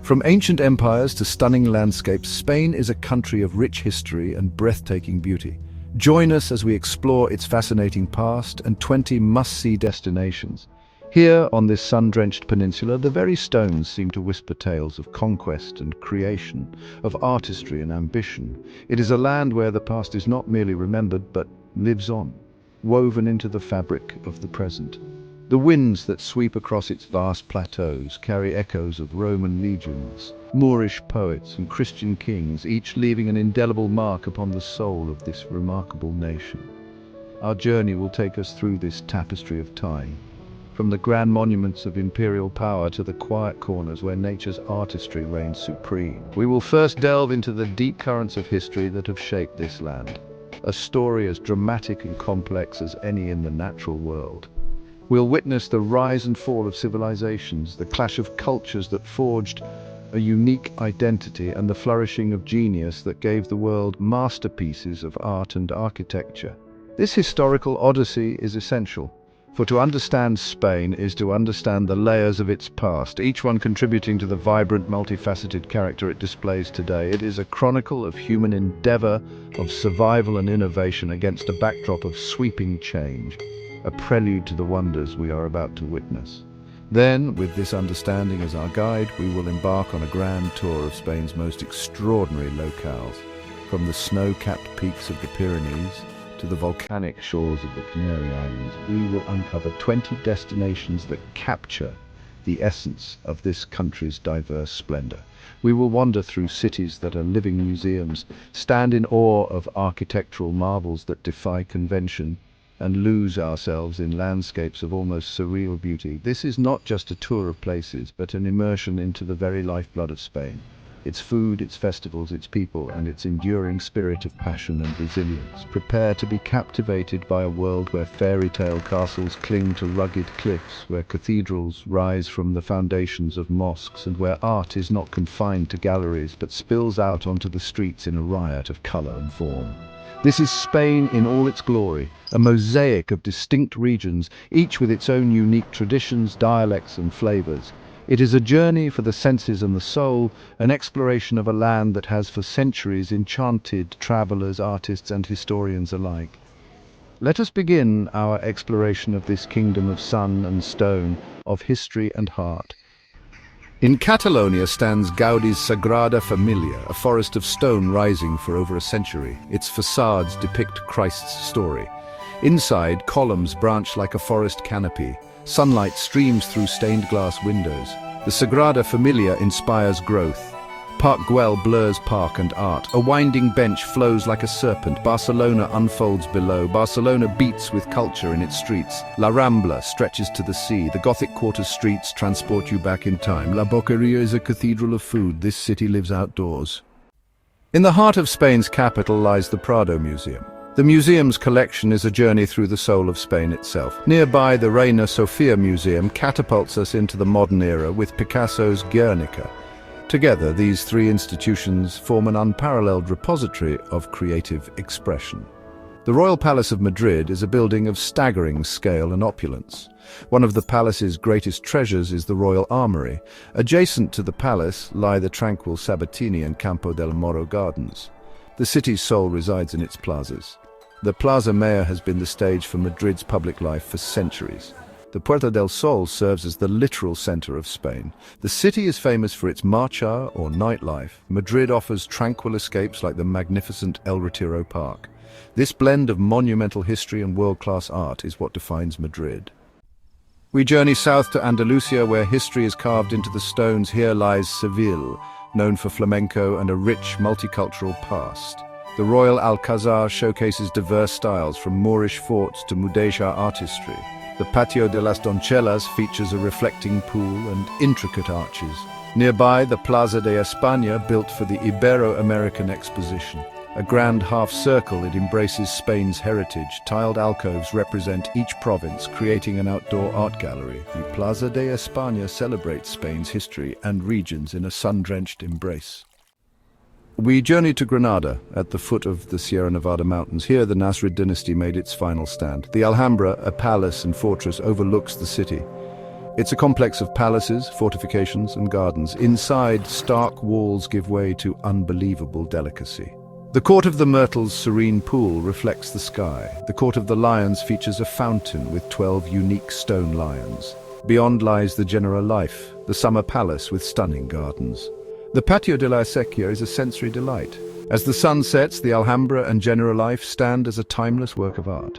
From ancient empires to stunning landscapes, Spain is a country of rich history and breathtaking beauty. Join us as we explore its fascinating past and 20 must-see destinations. Here, on this sun-drenched peninsula, the very stones seem to whisper tales of conquest and creation, of artistry and ambition. It is a land where the past is not merely remembered, but lives on, woven into the fabric of the present. The winds that sweep across its vast plateaus carry echoes of Roman legions, Moorish poets and Christian kings, each leaving an indelible mark upon the soul of this remarkable nation. Our journey will take us through this tapestry of time, from the grand monuments of imperial power to the quiet corners where nature's artistry reigns supreme. We will first delve into the deep currents of history that have shaped this land, a story as dramatic and complex as any in the natural world. We'll witness the rise and fall of civilizations, the clash of cultures that forged a unique identity, and the flourishing of genius that gave the world masterpieces of art and architecture. This historical odyssey is essential, for to understand Spain is to understand the layers of its past, each one contributing to the vibrant, multifaceted character it displays today. It is a chronicle of human endeavor, of survival and innovation against a backdrop of sweeping change, a prelude to the wonders we are about to witness. Then, with this understanding as our guide, we will embark on a grand tour of Spain's most extraordinary locales, from the snow-capped peaks of the Pyrenees to the volcanic shores of the Canary Islands. We will uncover 20 destinations that capture the essence of this country's diverse splendor. We will wander through cities that are living museums, stand in awe of architectural marvels that defy convention, and lose ourselves in landscapes of almost surreal beauty. This is not just a tour of places, but an immersion into the very lifeblood of Spain. Its food, its festivals, its people, and its enduring spirit of passion and resilience. Prepare to be captivated by a world where fairy tale castles cling to rugged cliffs, where cathedrals rise from the foundations of mosques, and where art is not confined to galleries, but spills out onto the streets in a riot of color and form. This is Spain in all its glory, a mosaic of distinct regions, each with its own unique traditions, dialects, and flavors. It is a journey for the senses and the soul, an exploration of a land that has for centuries enchanted travelers, artists, and historians alike. Let us begin our exploration of this kingdom of sun and stone, of history and heart. In Catalonia stands Gaudi's Sagrada Familia, a forest of stone rising for over a century. Its facades depict Christ's story. Inside, columns branch like a forest canopy. Sunlight streams through stained glass windows. The Sagrada Familia inspires growth. Park Güell blurs park and art. A winding bench flows like a serpent. Barcelona unfolds below. Barcelona beats with culture in its streets. La Rambla stretches to the sea. The Gothic Quarter streets transport you back in time. La Boqueria is a cathedral of food. This city lives outdoors. In the heart of Spain's capital lies the Prado Museum. The museum's collection is a journey through the soul of Spain itself. Nearby, the Reina Sofia Museum catapults us into the modern era with Picasso's Guernica. Together, these three institutions form an unparalleled repository of creative expression. The Royal Palace of Madrid is a building of staggering scale and opulence. One of the palace's greatest treasures is the Royal Armoury. Adjacent to the palace lie the tranquil Sabatini and Campo del Moro gardens. The city's soul resides in its plazas. The Plaza Mayor has been the stage for Madrid's public life for centuries. The Puerta del Sol serves as the literal center of Spain. The city is famous for its marcha, or nightlife. Madrid offers tranquil escapes like the magnificent El Retiro Park. This blend of monumental history and world-class art is what defines Madrid. We journey south to Andalusia, where history is carved into the stones. Here lies Seville, known for flamenco and a rich multicultural past. The Royal Alcázar showcases diverse styles, from Moorish forts to Mudéjar artistry. The Patio de las Doncellas features a reflecting pool and intricate arches. Nearby, the Plaza de España, built for the Ibero-American Exposition. A grand half-circle, it embraces Spain's heritage. Tiled alcoves represent each province, creating an outdoor art gallery. The Plaza de España celebrates Spain's history and regions in a sun-drenched embrace. We journeyed to Granada, at the foot of the Sierra Nevada mountains. Here, the Nasrid dynasty made its final stand. The Alhambra, a palace and fortress, overlooks the city. It's a complex of palaces, fortifications, and gardens. Inside, stark walls give way to unbelievable delicacy. The Court of the Myrtle's serene pool reflects the sky. The Court of the Lions features a fountain with 12 unique stone lions. Beyond lies the Generalife, the summer palace with stunning gardens. The Patio de la Sequia is a sensory delight. As the sun sets, the Alhambra and Generalife stand as a timeless work of art.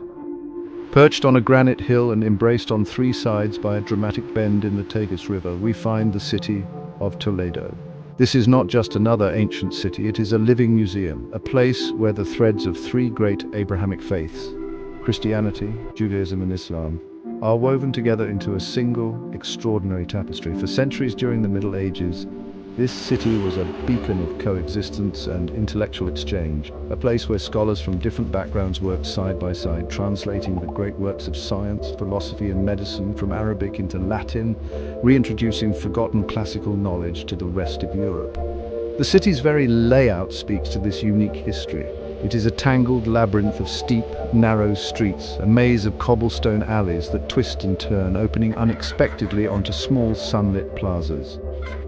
Perched on a granite hill and embraced on three sides by a dramatic bend in the Tagus River, we find the city of Toledo. This is not just another ancient city, it is a living museum, a place where the threads of three great Abrahamic faiths, Christianity, Judaism and Islam, are woven together into a single, extraordinary tapestry. For centuries during the Middle Ages, this city was a beacon of coexistence and intellectual exchange, a place where scholars from different backgrounds worked side by side, translating the great works of science, philosophy and medicine from Arabic into Latin, reintroducing forgotten classical knowledge to the rest of Europe. The city's very layout speaks to this unique history. It is a tangled labyrinth of steep, narrow streets, a maze of cobblestone alleys that twist and turn, opening unexpectedly onto small sunlit plazas.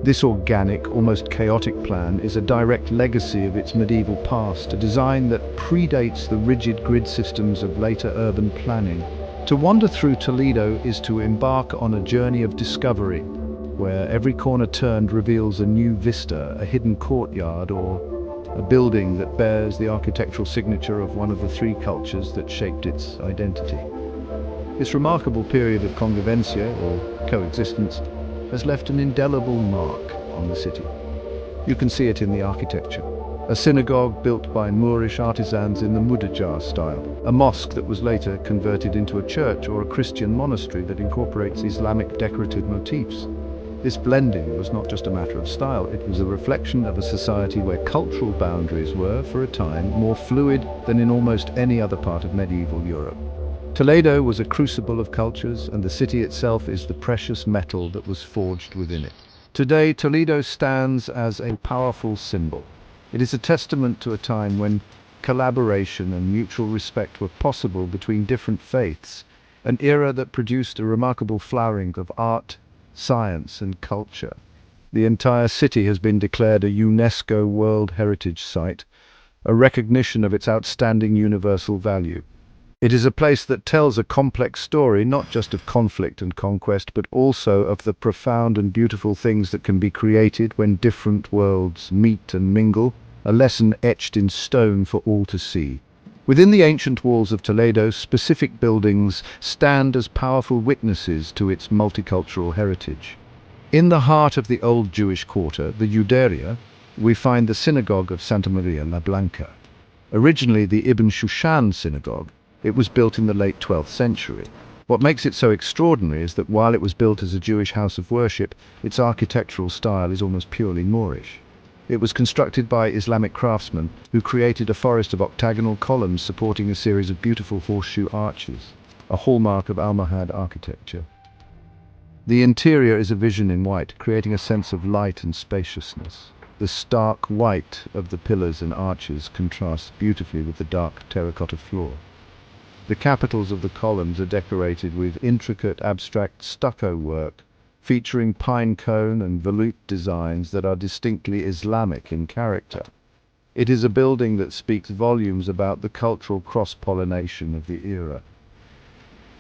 This organic, almost chaotic plan is a direct legacy of its medieval past, a design that predates the rigid grid systems of later urban planning. To wander through Toledo is to embark on a journey of discovery, where every corner turned reveals a new vista, a hidden courtyard, or a building that bears the architectural signature of one of the three cultures that shaped its identity. This remarkable period of convivencia, or coexistence, has left an indelible mark on the city. You can see it in the architecture. A synagogue built by Moorish artisans in the Mudejar style, a mosque that was later converted into a church, or a Christian monastery that incorporates Islamic decorative motifs. This blending was not just a matter of style, it was a reflection of a society where cultural boundaries were, for a time, more fluid than in almost any other part of medieval Europe. Toledo was a crucible of cultures, and the city itself is the precious metal that was forged within it. Today, Toledo stands as a powerful symbol. It is a testament to a time when collaboration and mutual respect were possible between different faiths, an era that produced a remarkable flowering of art, science and culture. The entire city has been declared a UNESCO World Heritage Site, a recognition of its outstanding universal value. It is a place that tells a complex story, not just of conflict and conquest, but also of the profound and beautiful things that can be created when different worlds meet and mingle, a lesson etched in stone for all to see. Within the ancient walls of Toledo, specific buildings stand as powerful witnesses to its multicultural heritage. In the heart of the old Jewish quarter, the Juderia, we find the synagogue of Santa Maria la Blanca. Originally the Ibn Shushan synagogue, it was built in the late 12th century. What makes it so extraordinary is that while it was built as a Jewish house of worship, its architectural style is almost purely Moorish. It was constructed by Islamic craftsmen who created a forest of octagonal columns supporting a series of beautiful horseshoe arches, a hallmark of Almohad architecture. The interior is a vision in white, creating a sense of light and spaciousness. The stark white of the pillars and arches contrasts beautifully with the dark terracotta floor. The capitals of the columns are decorated with intricate abstract stucco work, featuring pine cone and volute designs that are distinctly Islamic in character. It is a building that speaks volumes about the cultural cross-pollination of the era.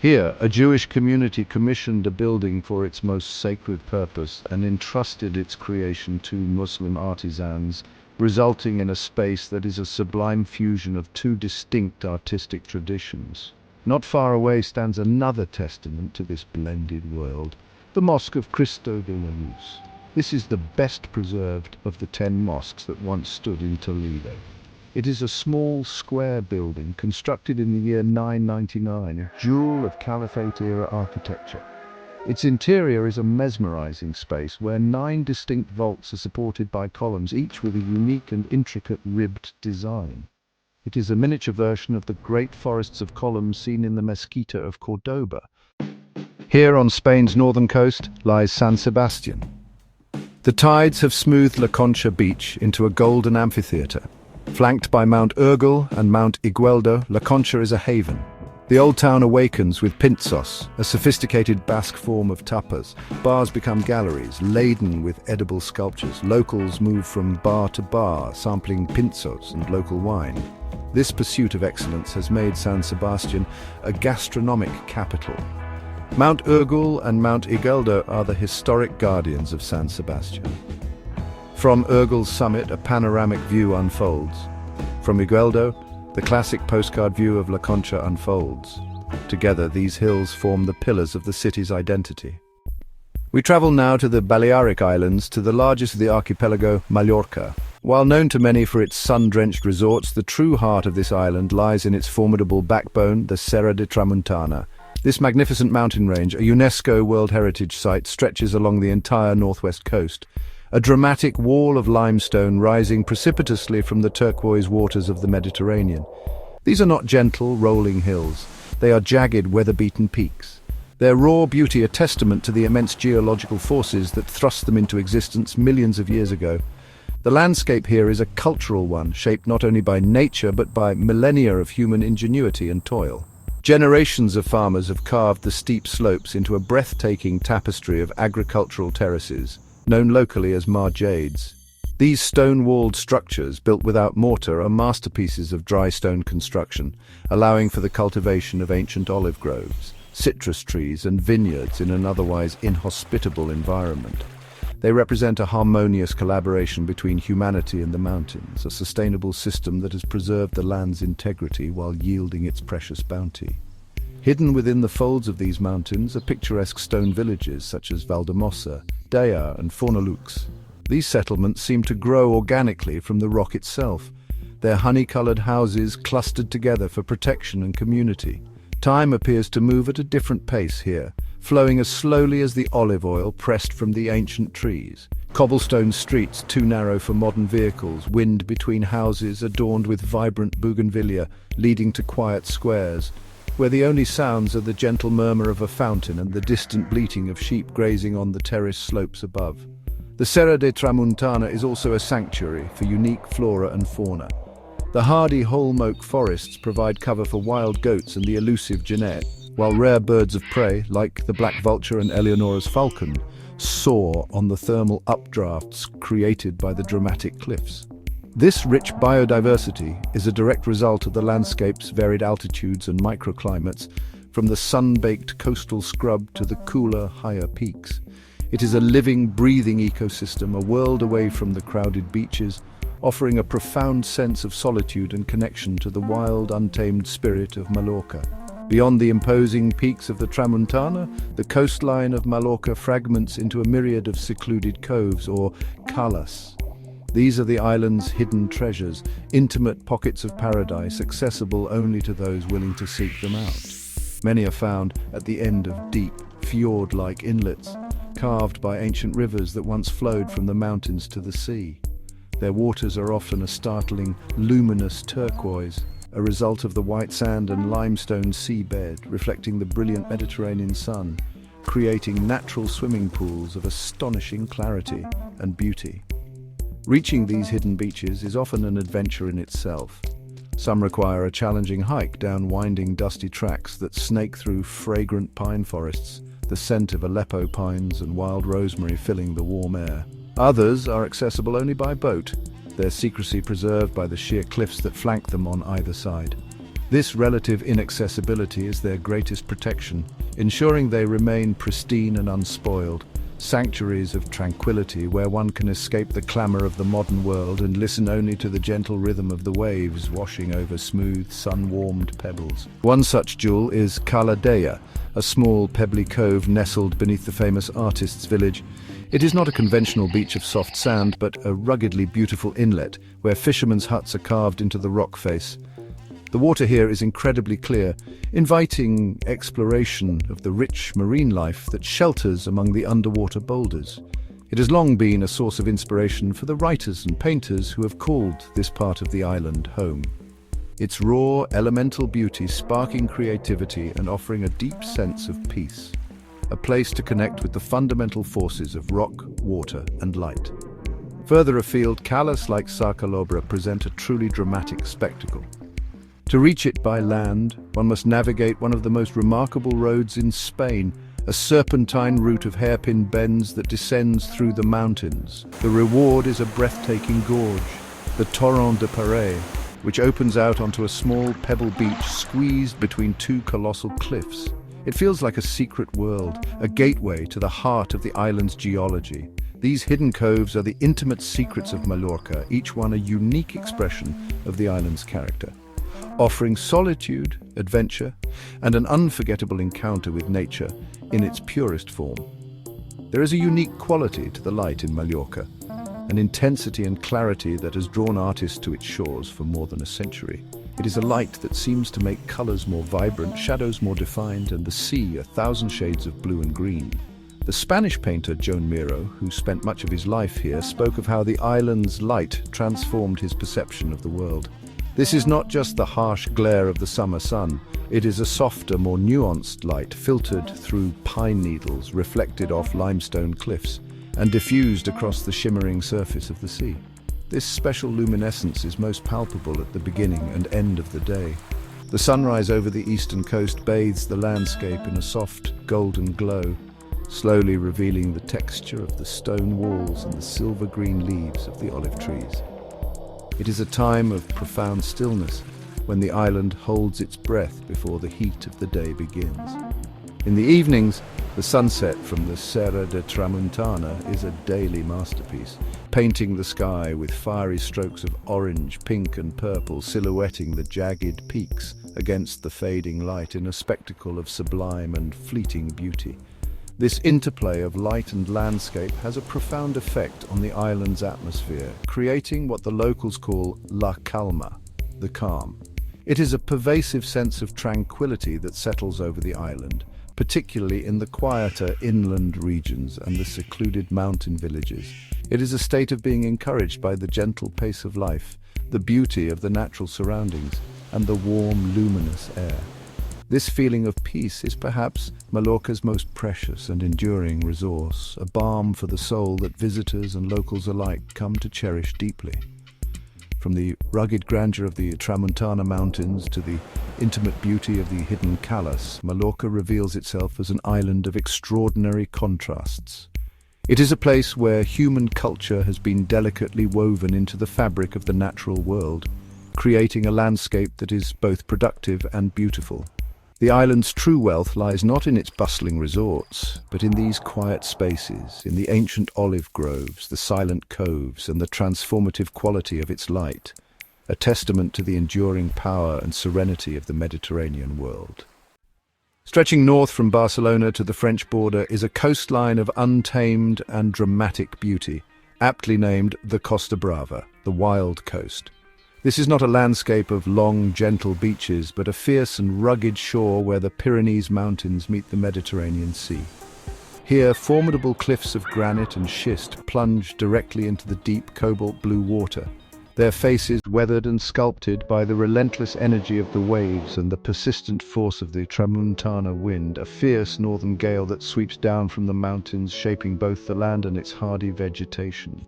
Here, a Jewish community commissioned a building for its most sacred purpose and entrusted its creation to Muslim artisans, resulting in a space that is a sublime fusion of two distinct artistic traditions. Not far away stands another testament to this blended world, the Mosque of Cristo de la Luz. This is the best preserved of the 10 mosques that once stood in Toledo. It is a small, square building constructed in the year 999, a jewel of Caliphate-era architecture. Its interior is a mesmerizing space where 9 distinct vaults are supported by columns, each with a unique and intricate ribbed design. It is a miniature version of the great forests of columns seen in the Mesquita of Cordoba. Here on Spain's northern coast lies San Sebastian. The tides have smoothed La Concha beach into a golden amphitheatre. Flanked by Mount Urgel and Mount Igueldo, La Concha is a haven. The old town awakens with pinzos, a sophisticated Basque form of tapas. Bars become galleries, laden with edible sculptures. Locals move from bar to bar, sampling pinzos and local wine. This pursuit of excellence has made San Sebastian a gastronomic capital. Mount Urgell and Mount Igueldo are the historic guardians of San Sebastian. From Urgell's summit, a panoramic view unfolds. From Igueldo, the classic postcard view of La Concha unfolds. Together, these hills form the pillars of the city's identity. We travel now to the Balearic Islands, to the largest of the archipelago, Mallorca. While known to many for its sun-drenched resorts, the true heart of this island lies in its formidable backbone, the Serra de Tramuntana. This magnificent mountain range, a UNESCO World Heritage Site, stretches along the entire northwest coast. A dramatic wall of limestone rising precipitously from the turquoise waters of the Mediterranean. These are not gentle, rolling hills. They are jagged, weather-beaten peaks. Their raw beauty a testament to the immense geological forces that thrust them into existence millions of years ago. The landscape here is a cultural one, shaped not only by nature but by millennia of human ingenuity and toil. Generations of farmers have carved the steep slopes into a breathtaking tapestry of agricultural terraces, known locally as marjades. These stone-walled structures, built without mortar, are masterpieces of dry stone construction, allowing for the cultivation of ancient olive groves, citrus trees and vineyards in an otherwise inhospitable environment. They represent a harmonious collaboration between humanity and the mountains, a sustainable system that has preserved the land's integrity while yielding its precious bounty. Hidden within the folds of these mountains are picturesque stone villages such as Valdemossa, Daya and Fornalux. These settlements seem to grow organically from the rock itself, their honey-coloured houses clustered together for protection and community. Time appears to move at a different pace here, flowing as slowly as the olive oil pressed from the ancient trees. Cobblestone streets too narrow for modern vehicles wind between houses adorned with vibrant bougainvillea, leading to quiet squares, where the only sounds are the gentle murmur of a fountain and the distant bleating of sheep grazing on the terraced slopes above. The Serra de Tramuntana is also a sanctuary for unique flora and fauna. The hardy holm oak forests provide cover for wild goats and the elusive genet, while rare birds of prey, like the black vulture and Eleonora's falcon, soar on the thermal updrafts created by the dramatic cliffs. This rich biodiversity is a direct result of the landscape's varied altitudes and microclimates, from the sun-baked coastal scrub to the cooler, higher peaks. It is a living, breathing ecosystem, a world away from the crowded beaches, offering a profound sense of solitude and connection to the wild, untamed spirit of Mallorca. Beyond the imposing peaks of the Tramuntana, the coastline of Mallorca fragments into a myriad of secluded coves, or calas. These are the island's hidden treasures, intimate pockets of paradise accessible only to those willing to seek them out. Many are found at the end of deep, fjord-like inlets, carved by ancient rivers that once flowed from the mountains to the sea. Their waters are often a startling, luminous turquoise, a result of the white sand and limestone seabed reflecting the brilliant Mediterranean sun, creating natural swimming pools of astonishing clarity and beauty. Reaching these hidden beaches is often an adventure in itself. Some require a challenging hike down winding, dusty tracks that snake through fragrant pine forests, the scent of Aleppo pines and wild rosemary filling the warm air. Others are accessible only by boat, their secrecy preserved by the sheer cliffs that flank them on either side. This relative inaccessibility is their greatest protection, ensuring they remain pristine and unspoiled, sanctuaries of tranquility where one can escape the clamor of the modern world and listen only to the gentle rhythm of the waves washing over smooth, sun-warmed pebbles. One such jewel is Cala Daya, a small, pebbly cove nestled beneath the famous artist's village. It is not a conventional beach of soft sand, but a ruggedly beautiful inlet where fishermen's huts are carved into the rock face. The water here is incredibly clear, inviting exploration of the rich marine life that shelters among the underwater boulders. It has long been a source of inspiration for the writers and painters who have called this part of the island home. Its raw, elemental beauty sparking creativity and offering a deep sense of peace. A place to connect with the fundamental forces of rock, water, and light. Further afield, calas like Sa Calobra present a truly dramatic spectacle. To reach it by land, one must navigate one of the most remarkable roads in Spain, a serpentine route of hairpin bends that descends through the mountains. The reward is a breathtaking gorge, the Torrent de Paris, which opens out onto a small pebble beach squeezed between two colossal cliffs. It feels like a secret world, a gateway to the heart of the island's geology. These hidden coves are the intimate secrets of Mallorca, each one a unique expression of the island's character, offering solitude, adventure, and an unforgettable encounter with nature in its purest form. There is a unique quality to the light in Mallorca, an intensity and clarity that has drawn artists to its shores for more than a century. It is a light that seems to make colors more vibrant, shadows more defined, and the sea a thousand shades of blue and green. The Spanish painter Joan Miró, who spent much of his life here, spoke of how the island's light transformed his perception of the world. This is not just the harsh glare of the summer sun. It is a softer, more nuanced light filtered through pine needles, reflected off limestone cliffs, and diffused across the shimmering surface of the sea. This special luminescence is most palpable at the beginning and end of the day. The sunrise over the eastern coast bathes the landscape in a soft, golden glow, slowly revealing the texture of the stone walls and the silver-green leaves of the olive trees. It is a time of profound stillness, when the island holds its breath before the heat of the day begins. In the evenings, the sunset from the Serra de Tramuntana is a daily masterpiece, painting the sky with fiery strokes of orange, pink and purple, silhouetting the jagged peaks against the fading light in a spectacle of sublime and fleeting beauty. This interplay of light and landscape has a profound effect on the island's atmosphere, creating what the locals call la calma, the calm. It is a pervasive sense of tranquility that settles over the island, particularly in the quieter inland regions and the secluded mountain villages. It is a state of being encouraged by the gentle pace of life, the beauty of the natural surroundings, and the warm, luminous air. This feeling of peace is perhaps Mallorca's most precious and enduring resource, a balm for the soul that visitors and locals alike come to cherish deeply. From the rugged grandeur of the Tramuntana Mountains to the intimate beauty of the hidden Calas, Mallorca reveals itself as an island of extraordinary contrasts. It is a place where human culture has been delicately woven into the fabric of the natural world, creating a landscape that is both productive and beautiful. The island's true wealth lies not in its bustling resorts, but in these quiet spaces, in the ancient olive groves, the silent coves, and the transformative quality of its light, a testament to the enduring power and serenity of the Mediterranean world. Stretching north from Barcelona to the French border is a coastline of untamed and dramatic beauty, aptly named the Costa Brava, the Wild Coast. This is not a landscape of long, gentle beaches, but a fierce and rugged shore where the Pyrenees Mountains meet the Mediterranean Sea. Here, formidable cliffs of granite and schist plunge directly into the deep cobalt blue water, their faces weathered and sculpted by the relentless energy of the waves and the persistent force of the Tramuntana wind, a fierce northern gale that sweeps down from the mountains, shaping both the land and its hardy vegetation.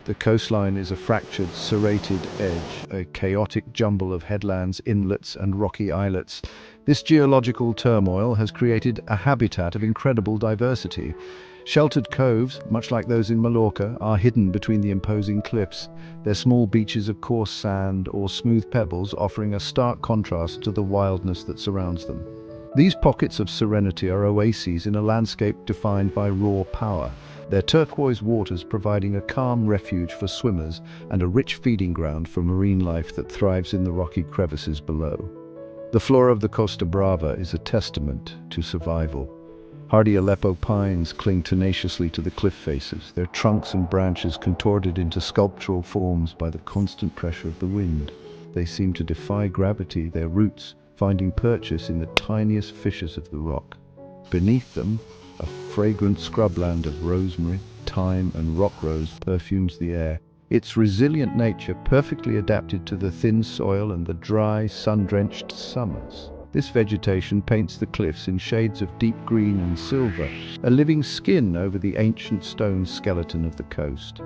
The coastline is a fractured, serrated edge, a chaotic jumble of headlands, inlets, and rocky islets. This geological turmoil has created a habitat of incredible diversity. Sheltered coves, much like those in Mallorca, are hidden between the imposing cliffs, their small beaches of coarse sand or smooth pebbles offering a stark contrast to the wildness that surrounds them. These pockets of serenity are oases in a landscape defined by raw power, their turquoise waters providing a calm refuge for swimmers and a rich feeding ground for marine life that thrives in the rocky crevices below. The flora of the Costa Brava is a testament to survival. Hardy Aleppo pines cling tenaciously to the cliff faces, their trunks and branches contorted into sculptural forms by the constant pressure of the wind. They seem to defy gravity, their roots finding purchase in the tiniest fissures of the rock. Beneath them, a fragrant scrubland of rosemary, thyme, and rock rose perfumes the air, its resilient nature perfectly adapted to the thin soil and the dry, sun-drenched summers. This vegetation paints the cliffs in shades of deep green and silver, a living skin over the ancient stone skeleton of the coast.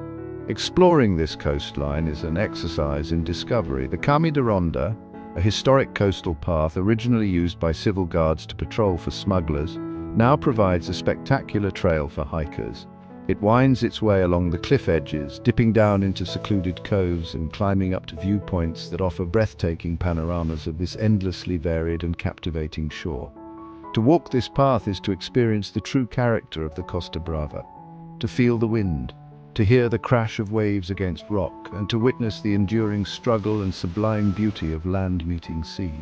Exploring this coastline is an exercise in discovery. The Camí de Ronda, a historic coastal path originally used by civil guards to patrol for smugglers, now provides a spectacular trail for hikers. It winds its way along the cliff edges, dipping down into secluded coves and climbing up to viewpoints that offer breathtaking panoramas of this endlessly varied and captivating shore. To walk this path is to experience the true character of the Costa Brava, to feel the wind, to hear the crash of waves against rock, and to witness the enduring struggle and sublime beauty of land meeting sea.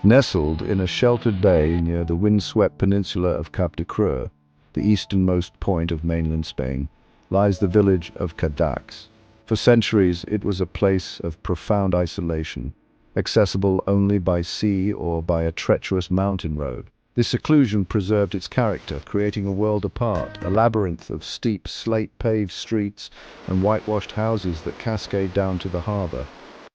Nestled in a sheltered bay near the windswept peninsula of Cap de Creux, the easternmost point of mainland Spain, lies the village of Cadax. For centuries it was a place of profound isolation, accessible only by sea or by a treacherous mountain road. This seclusion preserved its character, creating a world apart, a labyrinth of steep, slate-paved streets and whitewashed houses that cascade down to the harbor.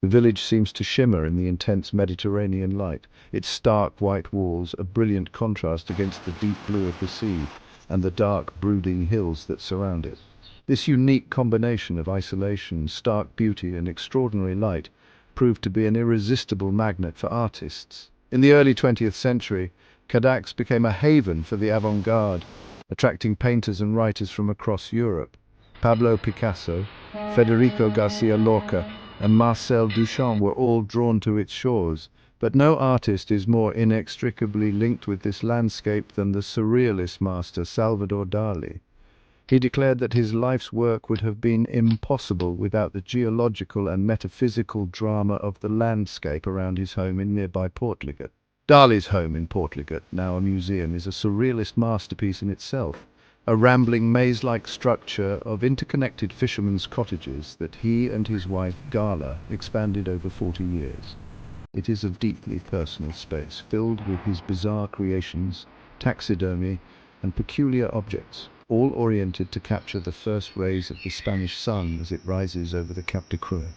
The village seems to shimmer in the intense Mediterranean light, its stark white walls a brilliant contrast against the deep blue of the sea and the dark, brooding hills that surround it. This unique combination of isolation, stark beauty, and extraordinary light proved to be an irresistible magnet for artists. In the early 20th century, Cadax became a haven for the avant-garde, attracting painters and writers from across Europe. Pablo Picasso, Federico Garcia Lorca, and Marcel Duchamp were all drawn to its shores, but no artist is more inextricably linked with this landscape than the surrealist master Salvador Dali. He declared that his life's work would have been impossible without the geological and metaphysical drama of the landscape around his home in nearby Portligat. Dali's home in Portligat, now a museum, is a surrealist masterpiece in itself, a rambling maze-like structure of interconnected fishermen's cottages that he and his wife Gala expanded over 40 years. It is a deeply personal space, filled with his bizarre creations, taxidermy, and peculiar objects, all oriented to capture the first rays of the Spanish sun as it rises over the Cap de Creux.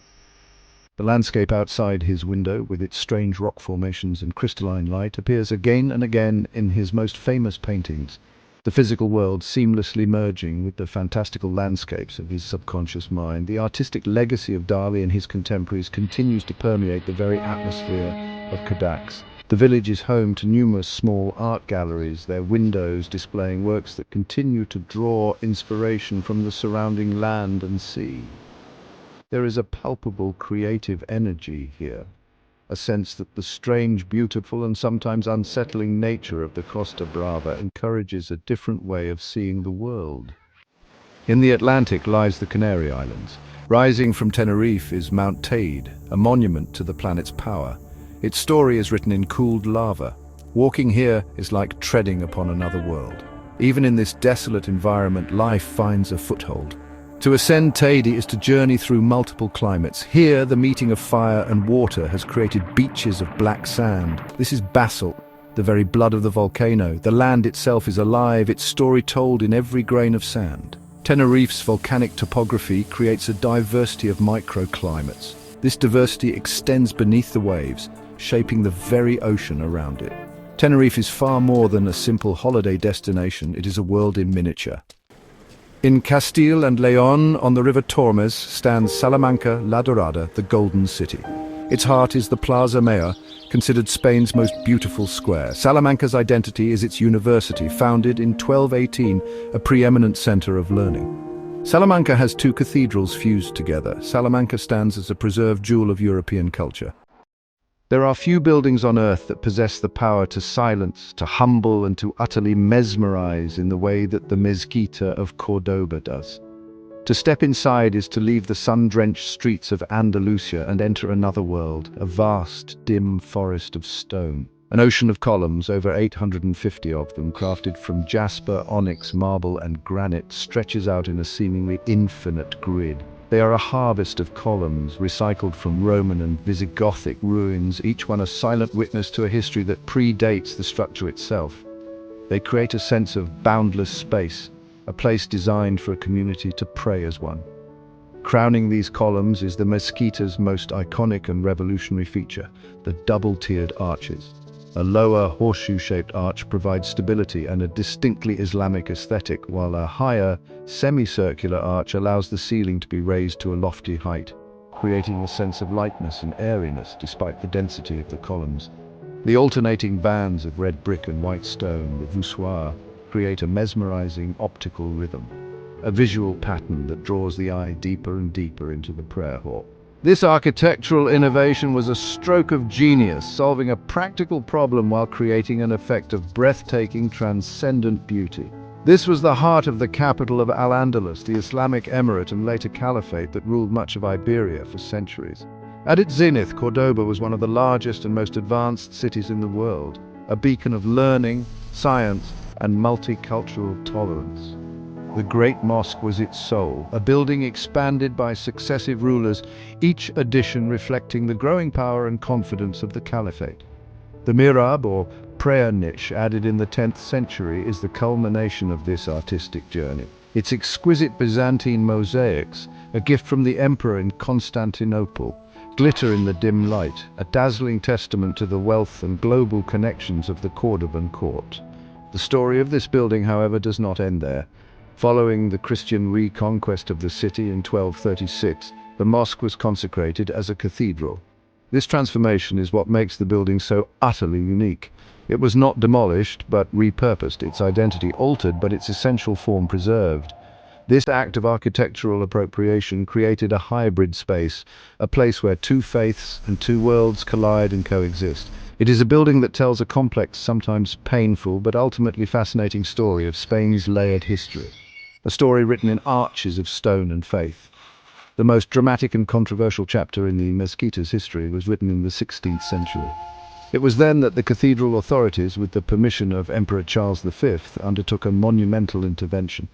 The landscape outside his window, with its strange rock formations and crystalline light, appears again and again in his most famous paintings, the physical world seamlessly merging with the fantastical landscapes of his subconscious mind. The artistic legacy of Dali and his contemporaries continues to permeate the very atmosphere of Cadax. The village is home to numerous small art galleries, their windows displaying works that continue to draw inspiration from the surrounding land and sea. There is a palpable creative energy here, a sense that the strange, beautiful, and sometimes unsettling nature of the Costa Brava encourages a different way of seeing the world. In the Atlantic lies the Canary Islands. Rising from Tenerife is Mount Teide, a monument to the planet's power. Its story is written in cooled lava. Walking here is like treading upon another world. Even in this desolate environment, life finds a foothold. To ascend Teide is to journey through multiple climates. Here, the meeting of fire and water has created beaches of black sand. This is basalt, the very blood of the volcano. The land itself is alive, its story told in every grain of sand. Tenerife's volcanic topography creates a diversity of microclimates. This diversity extends beneath the waves, shaping the very ocean around it. Tenerife is far more than a simple holiday destination, it is a world in miniature. In Castile and León, on the river Tormes, stands Salamanca la Dorada, the Golden City. Its heart is the Plaza Mayor, considered Spain's most beautiful square. Salamanca's identity is its university, founded in 1218, a preeminent center of learning. Salamanca has two cathedrals fused together. Salamanca stands as a preserved jewel of European culture. There are few buildings on earth that possess the power to silence, to humble, and to utterly mesmerize in the way that the Mezquita of Cordoba does. To step inside is to leave the sun-drenched streets of Andalusia and enter another world, a vast, dim forest of stone. An ocean of columns, over 850 of them, crafted from jasper, onyx, marble, and granite, stretches out in a seemingly infinite grid. They are a harvest of columns, recycled from Roman and Visigothic ruins, each one a silent witness to a history that predates the structure itself. They create a sense of boundless space, a place designed for a community to pray as one. Crowning these columns is the Mezquita's most iconic and revolutionary feature, the double-tiered arches. A lower horseshoe-shaped arch provides stability and a distinctly Islamic aesthetic, while a higher, semicircular arch allows the ceiling to be raised to a lofty height. creating a sense of lightness and airiness despite the density of the columns. The alternating bands of red brick and white stone, the voussoirs, create a mesmerizing optical rhythm, a visual pattern that draws the eye deeper and deeper into the prayer hall. This architectural innovation was a stroke of genius, solving a practical problem while creating an effect of breathtaking, transcendent beauty. This was the heart of the capital of Al-Andalus, the Islamic emirate and later caliphate that ruled much of Iberia for centuries. At its zenith, Cordoba was one of the largest and most advanced cities in the world, a beacon of learning, science, and multicultural tolerance. The Great Mosque was its soul, a building expanded by successive rulers, each addition reflecting the growing power and confidence of the caliphate. The mihrab, or prayer niche, added in the 10th century, is the culmination of this artistic journey. Its exquisite Byzantine mosaics, a gift from the emperor in Constantinople, glitter in the dim light, a dazzling testament to the wealth and global connections of the Cordoban court. The story of this building, however, does not end there. Following the Christian reconquest of the city in 1236, the mosque was consecrated as a cathedral. This transformation is what makes the building so utterly unique. It was not demolished, but repurposed, its identity altered, but its essential form preserved. This act of architectural appropriation created a hybrid space, a place where two faiths and two worlds collide and coexist. It is a building that tells a complex, sometimes painful, but ultimately fascinating story of Spain's layered history. A story written in arches of stone and faith. The most dramatic and controversial chapter in the Mezquita's history was written in the 16th century. It was then that the cathedral authorities, with the permission of Emperor Charles V, undertook a monumental intervention.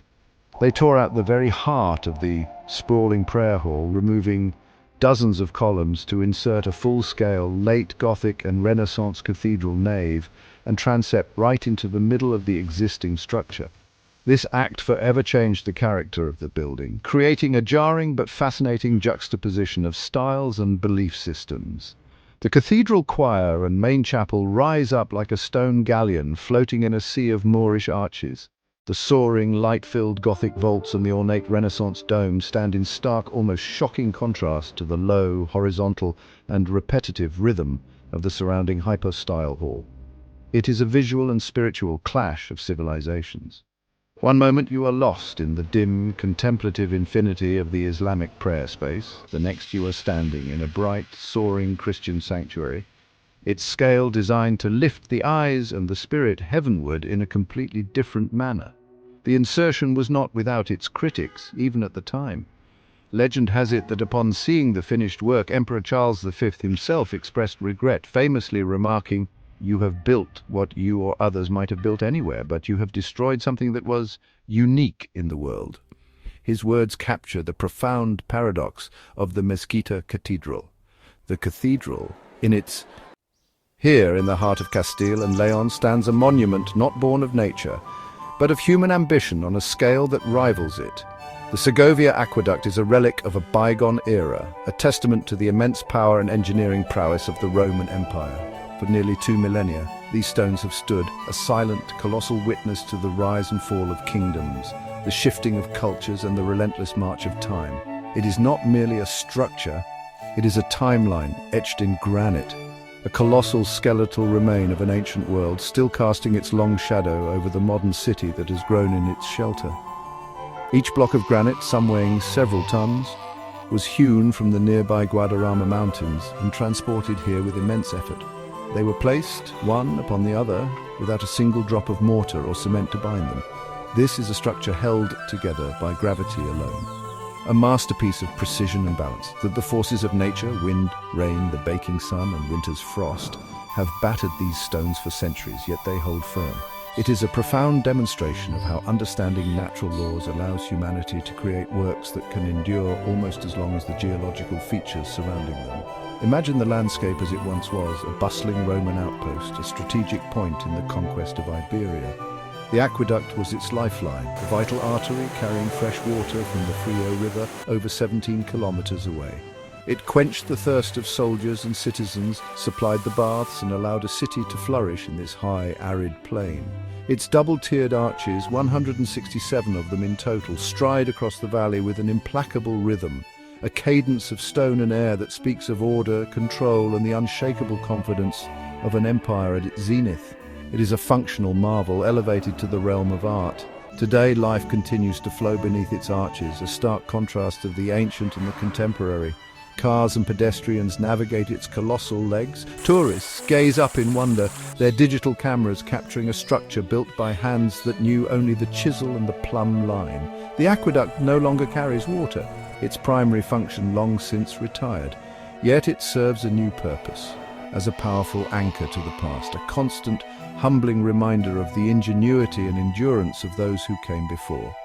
They tore out the very heart of the sprawling prayer hall, removing dozens of columns to insert a full-scale late Gothic and Renaissance cathedral nave and transept right into the middle of the existing structure. This act forever changed the character of the building, creating a jarring but fascinating juxtaposition of styles and belief systems. The cathedral choir and main chapel rise up like a stone galleon floating in a sea of Moorish arches. The soaring, light-filled Gothic vaults and the ornate Renaissance dome stand in stark, almost shocking contrast to the low, horizontal, and repetitive rhythm of the surrounding hypostyle hall. It is a visual and spiritual clash of civilizations. One moment you are lost in the dim, contemplative infinity of the Islamic prayer space. The next you are standing in a bright, soaring Christian sanctuary, its scale designed to lift the eyes and the spirit heavenward in a completely different manner. The insertion was not without its critics, even at the time. Legend has it that upon seeing the finished work, Emperor Charles V himself expressed regret, famously remarking, "You have built what you or others might have built anywhere, but you have destroyed something that was unique in the world." His words capture the profound paradox of the Mezquita Cathedral. The cathedral, here in the heart of Castile and Leon, stands a monument not born of nature, but of human ambition on a scale that rivals it. The Segovia aqueduct is a relic of a bygone era, a testament to the immense power and engineering prowess of the Roman Empire. For nearly 2 millennia, these stones have stood, a silent, colossal witness to the rise and fall of kingdoms, the shifting of cultures and the relentless march of time. It is not merely a structure, it is a timeline etched in granite, a colossal skeletal remain of an ancient world, still casting its long shadow over the modern city that has grown in its shelter. Each block of granite, some weighing several tons, was hewn from the nearby Guadarrama mountains and transported here with immense effort. They were placed, one upon the other, without a single drop of mortar or cement to bind them. This is a structure held together by gravity alone. A masterpiece of precision and balance, that the forces of nature, wind, rain, the baking sun, and winter's frost, have battered these stones for centuries, yet they hold firm. It is a profound demonstration of how understanding natural laws allows humanity to create works that can endure almost as long as the geological features surrounding them. Imagine the landscape as it once was, a bustling Roman outpost, a strategic point in the conquest of Iberia. The aqueduct was its lifeline, a vital artery carrying fresh water from the Frio River over 17 kilometers away. It quenched the thirst of soldiers and citizens, supplied the baths, and allowed a city to flourish in this high, arid plain. Its double-tiered arches, 167 of them in total, stride across the valley with an implacable rhythm, a cadence of stone and air that speaks of order, control, and the unshakable confidence of an empire at its zenith. It is a functional marvel elevated to the realm of art. Today, life continues to flow beneath its arches, a stark contrast of the ancient and the contemporary. Cars and pedestrians navigate its colossal legs. Tourists gaze up in wonder, their digital cameras capturing a structure built by hands that knew only the chisel and the plumb line. The aqueduct no longer carries water, its primary function long since retired. Yet it serves a new purpose, as a powerful anchor to the past, a constant, humbling reminder of the ingenuity and endurance of those who came before.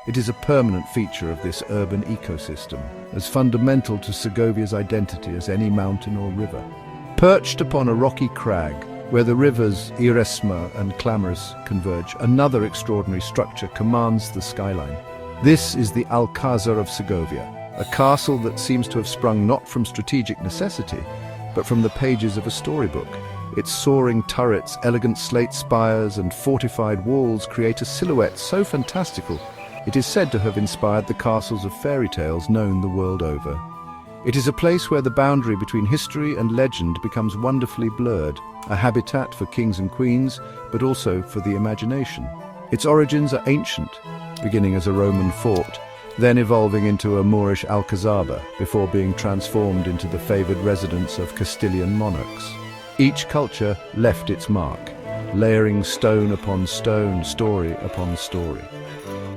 It is a permanent feature of this urban ecosystem, as fundamental to Segovia's identity as any mountain or river. Perched upon a rocky crag, where the rivers Iresma and Clamorous converge, another extraordinary structure commands the skyline. This is the Alcázar of Segovia, a castle that seems to have sprung not from strategic necessity, but from the pages of a storybook. Its soaring turrets, elegant slate spires, and fortified walls create a silhouette so fantastical it is said to have inspired the castles of fairy tales known the world over. It is a place where the boundary between history and legend becomes wonderfully blurred, a habitat for kings and queens, but also for the imagination. Its origins are ancient, beginning as a Roman fort, then evolving into a Moorish Alcazaba, before being transformed into the favoured residence of Castilian monarchs. Each culture left its mark, layering stone upon stone, story upon story.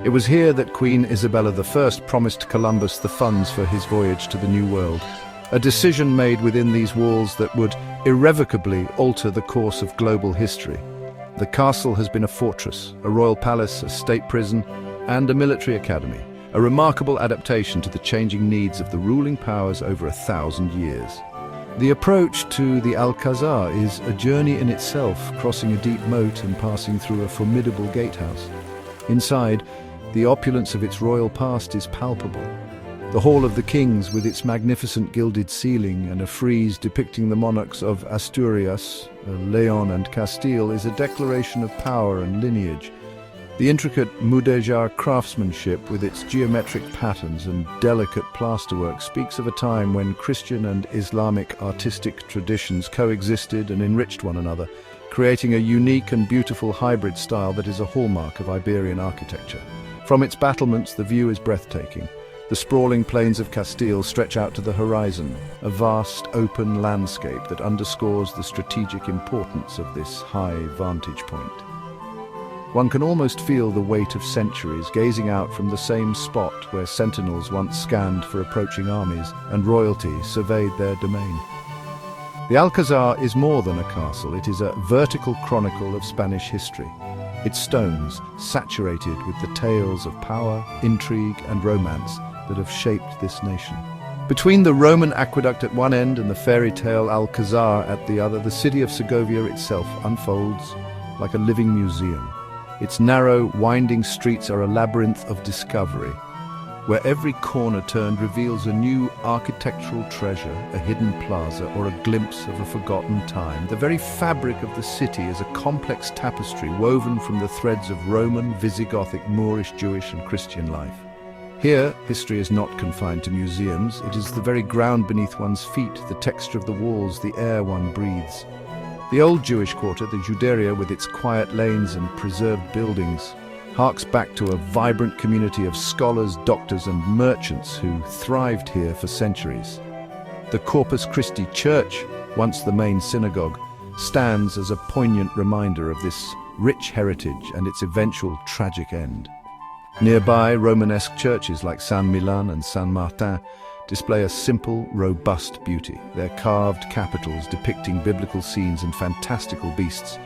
It was here that Queen Isabella I promised Columbus the funds for his voyage to the New World, a decision made within these walls that would irrevocably alter the course of global history. The castle has been a fortress, a royal palace, a state prison, and a military academy, a remarkable adaptation to the changing needs of the ruling powers over 1,000 years. The approach to the Alcázar is a journey in itself, crossing a deep moat and passing through a formidable gatehouse. Inside, the opulence of its royal past is palpable. The Hall of the Kings, with its magnificent gilded ceiling and a frieze depicting the monarchs of Asturias, Leon and Castile, is a declaration of power and lineage. The intricate mudéjar craftsmanship, with its geometric patterns and delicate plasterwork, speaks of a time when Christian and Islamic artistic traditions coexisted and enriched one another, creating a unique and beautiful hybrid style that is a hallmark of Iberian architecture. From its battlements, the view is breathtaking. The sprawling plains of Castile stretch out to the horizon, a vast, open landscape that underscores the strategic importance of this high vantage point. One can almost feel the weight of centuries gazing out from the same spot where sentinels once scanned for approaching armies and royalty surveyed their domain. The Alcázar is more than a castle, it is a vertical chronicle of Spanish history. Its stones saturated with the tales of power, intrigue, and romance that have shaped this nation. Between the Roman aqueduct at one end and the fairy tale Alcázar at the other, the city of Segovia itself unfolds like a living museum. Its narrow, winding streets are a labyrinth of discovery, where every corner turned reveals a new architectural treasure, a hidden plaza, or a glimpse of a forgotten time. The very fabric of the city is a complex tapestry woven from the threads of Roman, Visigothic, Moorish, Jewish, and Christian life. Here, history is not confined to museums. It is the very ground beneath one's feet, the texture of the walls, the air one breathes. The old Jewish quarter, the Juderia, with its quiet lanes and preserved buildings, harks back to a vibrant community of scholars, doctors, and merchants who thrived here for centuries. The Corpus Christi Church, once the main synagogue, stands as a poignant reminder of this rich heritage and its eventual tragic end. Nearby, Romanesque churches like San Milan and San Martin display a simple, robust beauty, their carved capitals depicting biblical scenes and fantastical beasts,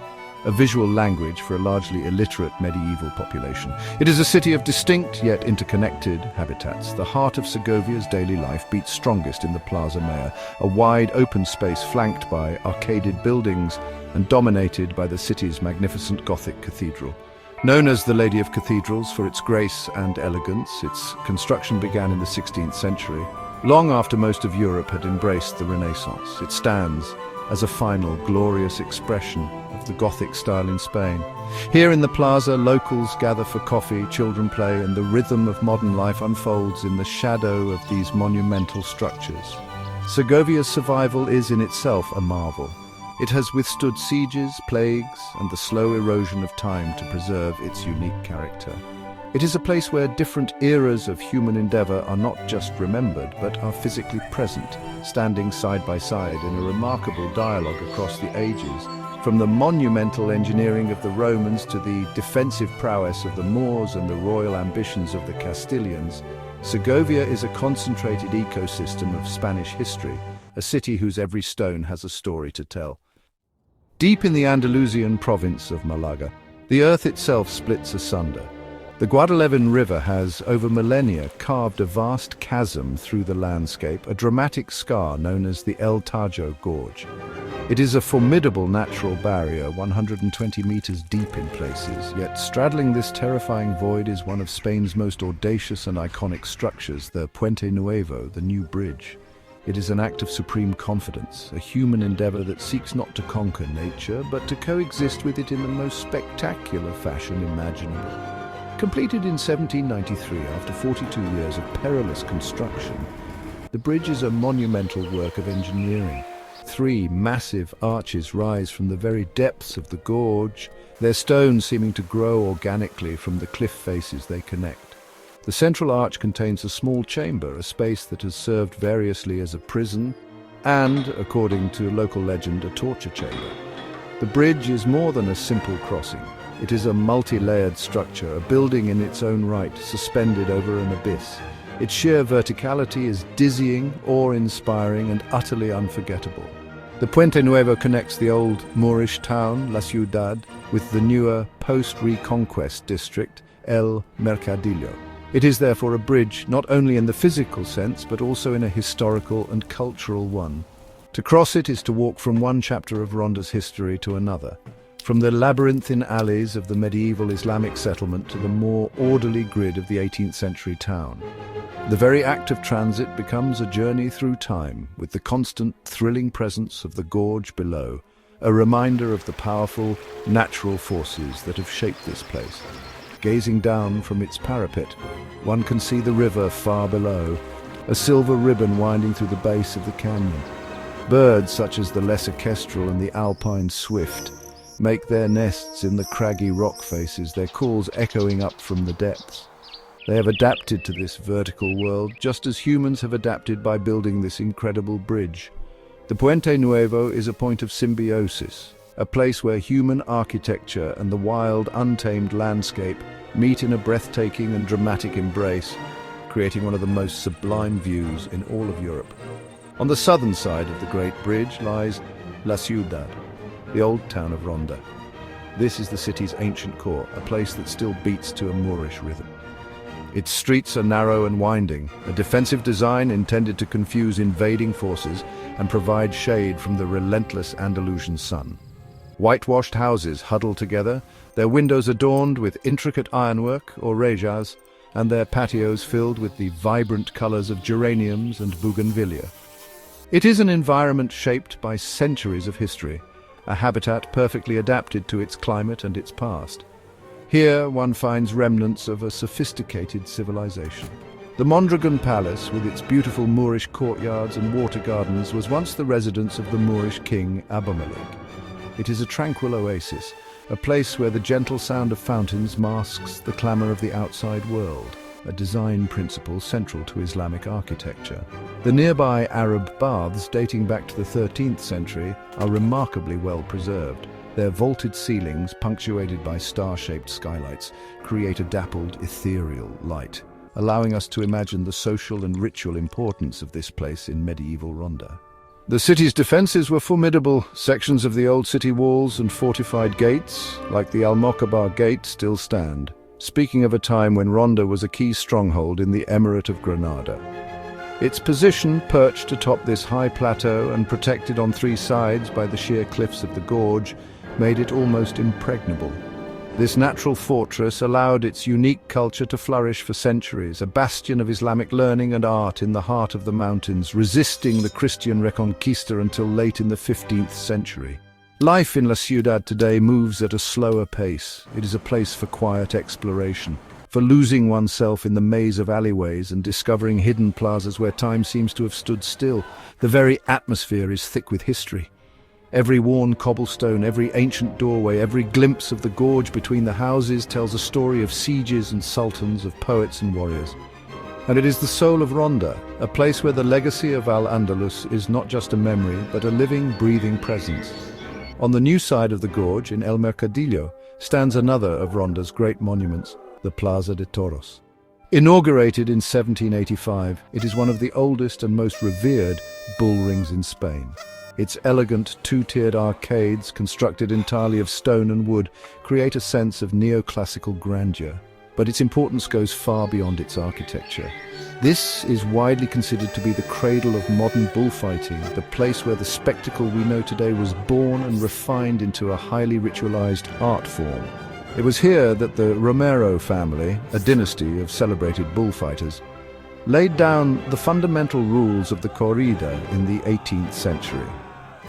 a visual language for a largely illiterate medieval population. It is a city of distinct yet interconnected habitats. The heart of Segovia's daily life beats strongest in the Plaza Mayor, a wide open space flanked by arcaded buildings and dominated by the city's magnificent Gothic cathedral. Known as the Lady of Cathedrals for its grace and elegance, its construction began in the 16th century. Long after most of Europe had embraced the Renaissance, it stands as a final, glorious expression of the Gothic style in Spain. Here in the Plaza, locals gather for coffee, children play, and the rhythm of modern life unfolds in the shadow of these monumental structures. Segovia's survival is in itself a marvel. It has withstood sieges, plagues, and the slow erosion of time to preserve its unique character. It is a place where different eras of human endeavor are not just remembered, but are physically present, standing side by side in a remarkable dialogue across the ages. From the monumental engineering of the Romans to the defensive prowess of the Moors and the royal ambitions of the Castilians, Segovia is a concentrated ecosystem of Spanish history, a city whose every stone has a story to tell. Deep in the Andalusian province of Malaga, the earth itself splits asunder. The Guadalquivir River has, over millennia, carved a vast chasm through the landscape, a dramatic scar known as the El Tajo Gorge. It is a formidable natural barrier, 120 meters deep in places, yet straddling this terrifying void is one of Spain's most audacious and iconic structures, the Puente Nuevo, the New Bridge. It is an act of supreme confidence, a human endeavor that seeks not to conquer nature, but to coexist with it in the most spectacular fashion imaginable. Completed in 1793 after 42 years of perilous construction, the bridge is a monumental work of engineering. 3 massive arches rise from the very depths of the gorge, their stones seeming to grow organically from the cliff faces they connect. The central arch contains a small chamber, a space that has served variously as a prison and, according to local legend, a torture chamber. The bridge is more than a simple crossing. It is a multi-layered structure, a building in its own right, suspended over an abyss. Its sheer verticality is dizzying, awe-inspiring, and utterly unforgettable. The Puente Nuevo connects the old Moorish town, La Ciudad, with the newer post-reconquest district, El Mercadillo. It is therefore a bridge not only in the physical sense, but also in a historical and cultural one. To cross it is to walk from one chapter of Ronda's history to another, from the labyrinthine alleys of the medieval Islamic settlement to the more orderly grid of the 18th century town. The very act of transit becomes a journey through time, with the constant, thrilling presence of the gorge below, a reminder of the powerful, natural forces that have shaped this place. Gazing down from its parapet, one can see the river far below, a silver ribbon winding through the base of the canyon. Birds such as the lesser kestrel and the alpine swift make their nests in the craggy rock faces, their calls echoing up from the depths. They have adapted to this vertical world, just as humans have adapted by building this incredible bridge. The Puente Nuevo is a point of symbiosis, a place where human architecture and the wild, untamed landscape meet in a breathtaking and dramatic embrace, creating one of the most sublime views in all of Europe. On the southern side of the Great Bridge lies La Ciudad, the old town of Ronda. This is the city's ancient core, a place that still beats to a Moorish rhythm. Its streets are narrow and winding, a defensive design intended to confuse invading forces and provide shade from the relentless Andalusian sun. Whitewashed houses huddle together, their windows adorned with intricate ironwork or rejas, and their patios filled with the vibrant colors of geraniums and bougainvillea. It is an environment shaped by centuries of history, a habitat perfectly adapted to its climate and its past. Here one finds remnants of a sophisticated civilization. The Mondragon Palace, with its beautiful Moorish courtyards and water gardens, was once the residence of the Moorish king Abomalik. It is a tranquil oasis, a place where the gentle sound of fountains masks the clamor of the outside world, a design principle central to Islamic architecture. The nearby Arab baths, dating back to the 13th century, are remarkably well preserved. Their vaulted ceilings, punctuated by star-shaped skylights, create a dappled, ethereal light, allowing us to imagine the social and ritual importance of this place in medieval Ronda. The city's defenses were formidable. Sections of the old city walls and fortified gates, like the Almocabar Gate, still stand, speaking of a time when Ronda was a key stronghold in the Emirate of Granada. Its position, perched atop this high plateau and protected on 3 sides by the sheer cliffs of the gorge, made it almost impregnable. This natural fortress allowed its unique culture to flourish for centuries, a bastion of Islamic learning and art in the heart of the mountains, resisting the Christian Reconquista until late in the 15th century. Life in La Ciudad today moves at a slower pace. It is a place for quiet exploration, for losing oneself in the maze of alleyways and discovering hidden plazas where time seems to have stood still. The very atmosphere is thick with history. Every worn cobblestone, every ancient doorway, every glimpse of the gorge between the houses tells a story of sieges and sultans, of poets and warriors. And it is the soul of Ronda, a place where the legacy of Al-Andalus is not just a memory, but a living, breathing presence. On the new side of the gorge, in El Mercadillo, stands another of Ronda's great monuments, the Plaza de Toros. Inaugurated in 1785, it is one of the oldest and most revered bull rings in Spain. Its elegant two-tiered arcades, constructed entirely of stone and wood, create a sense of neoclassical grandeur. But its importance goes far beyond its architecture. This is widely considered to be the cradle of modern bullfighting, the place where the spectacle we know today was born and refined into a highly ritualized art form. It was here that the Romero family, a dynasty of celebrated bullfighters, laid down the fundamental rules of the corrida in the 18th century.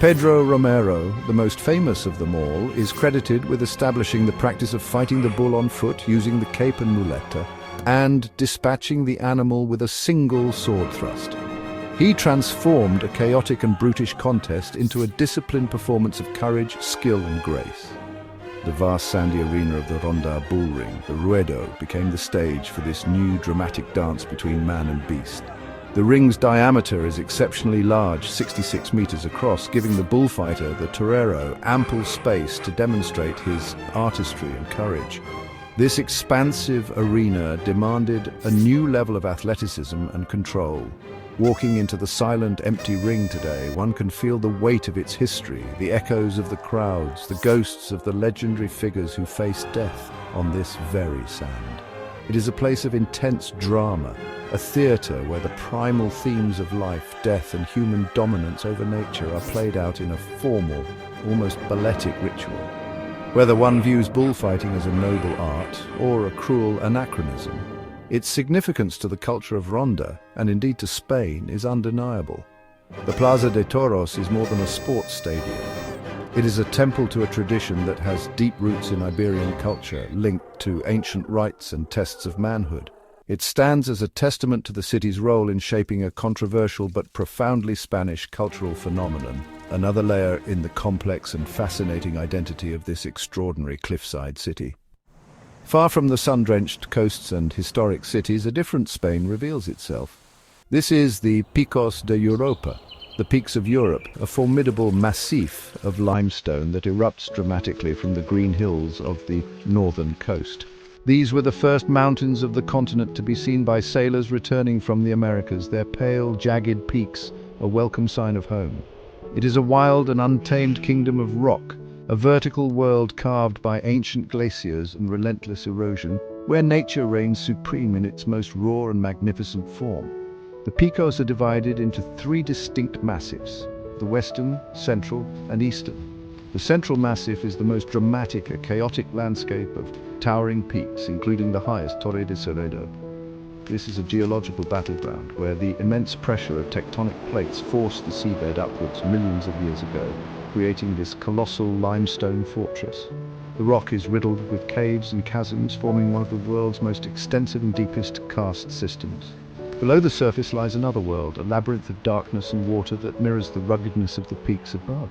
Pedro Romero, the most famous of them all, is credited with establishing the practice of fighting the bull on foot using the cape and muleta, and dispatching the animal with a single sword thrust. He transformed a chaotic and brutish contest into a disciplined performance of courage, skill and grace. The vast sandy arena of the Ronda bull ring, the Ruedo, became the stage for this new dramatic dance between man and beast. The ring's diameter is exceptionally large, 66 meters across, giving the bullfighter, the torero, ample space to demonstrate his artistry and courage. This expansive arena demanded a new level of athleticism and control. Walking into the silent, empty ring today, one can feel the weight of its history, the echoes of the crowds, the ghosts of the legendary figures who faced death on this very sand. It is a place of intense drama, a theatre where the primal themes of life, death and human dominance over nature are played out in a formal, almost balletic ritual. Whether one views bullfighting as a noble art or a cruel anachronism, its significance to the culture of Ronda, and indeed to Spain, is undeniable. The Plaza de Toros is more than a sports stadium. It is a temple to a tradition that has deep roots in Iberian culture, linked to ancient rites and tests of manhood. It stands as a testament to the city's role in shaping a controversial but profoundly Spanish cultural phenomenon, another layer in the complex and fascinating identity of this extraordinary cliffside city. Far from the sun-drenched coasts and historic cities, a different Spain reveals itself. This is the Picos de Europa, the Peaks of Europe, a formidable massif of limestone that erupts dramatically from the green hills of the northern coast. These were the first mountains of the continent to be seen by sailors returning from the Americas, their pale, jagged peaks a welcome sign of home. It is a wild and untamed kingdom of rock, a vertical world carved by ancient glaciers and relentless erosion, where nature reigns supreme in its most raw and magnificent form. The Picos are divided into three distinct massifs: the western, central, and eastern. The central massif is the most dramatic, a chaotic landscape of towering peaks, including the highest, Torre de Serrated. This is a geological battleground where the immense pressure of tectonic plates forced the seabed upwards millions of years ago, creating this colossal limestone fortress. The rock is riddled with caves and chasms, forming one of the world's most extensive and deepest karst systems. Below the surface lies another world, a labyrinth of darkness and water that mirrors the ruggedness of the peaks above.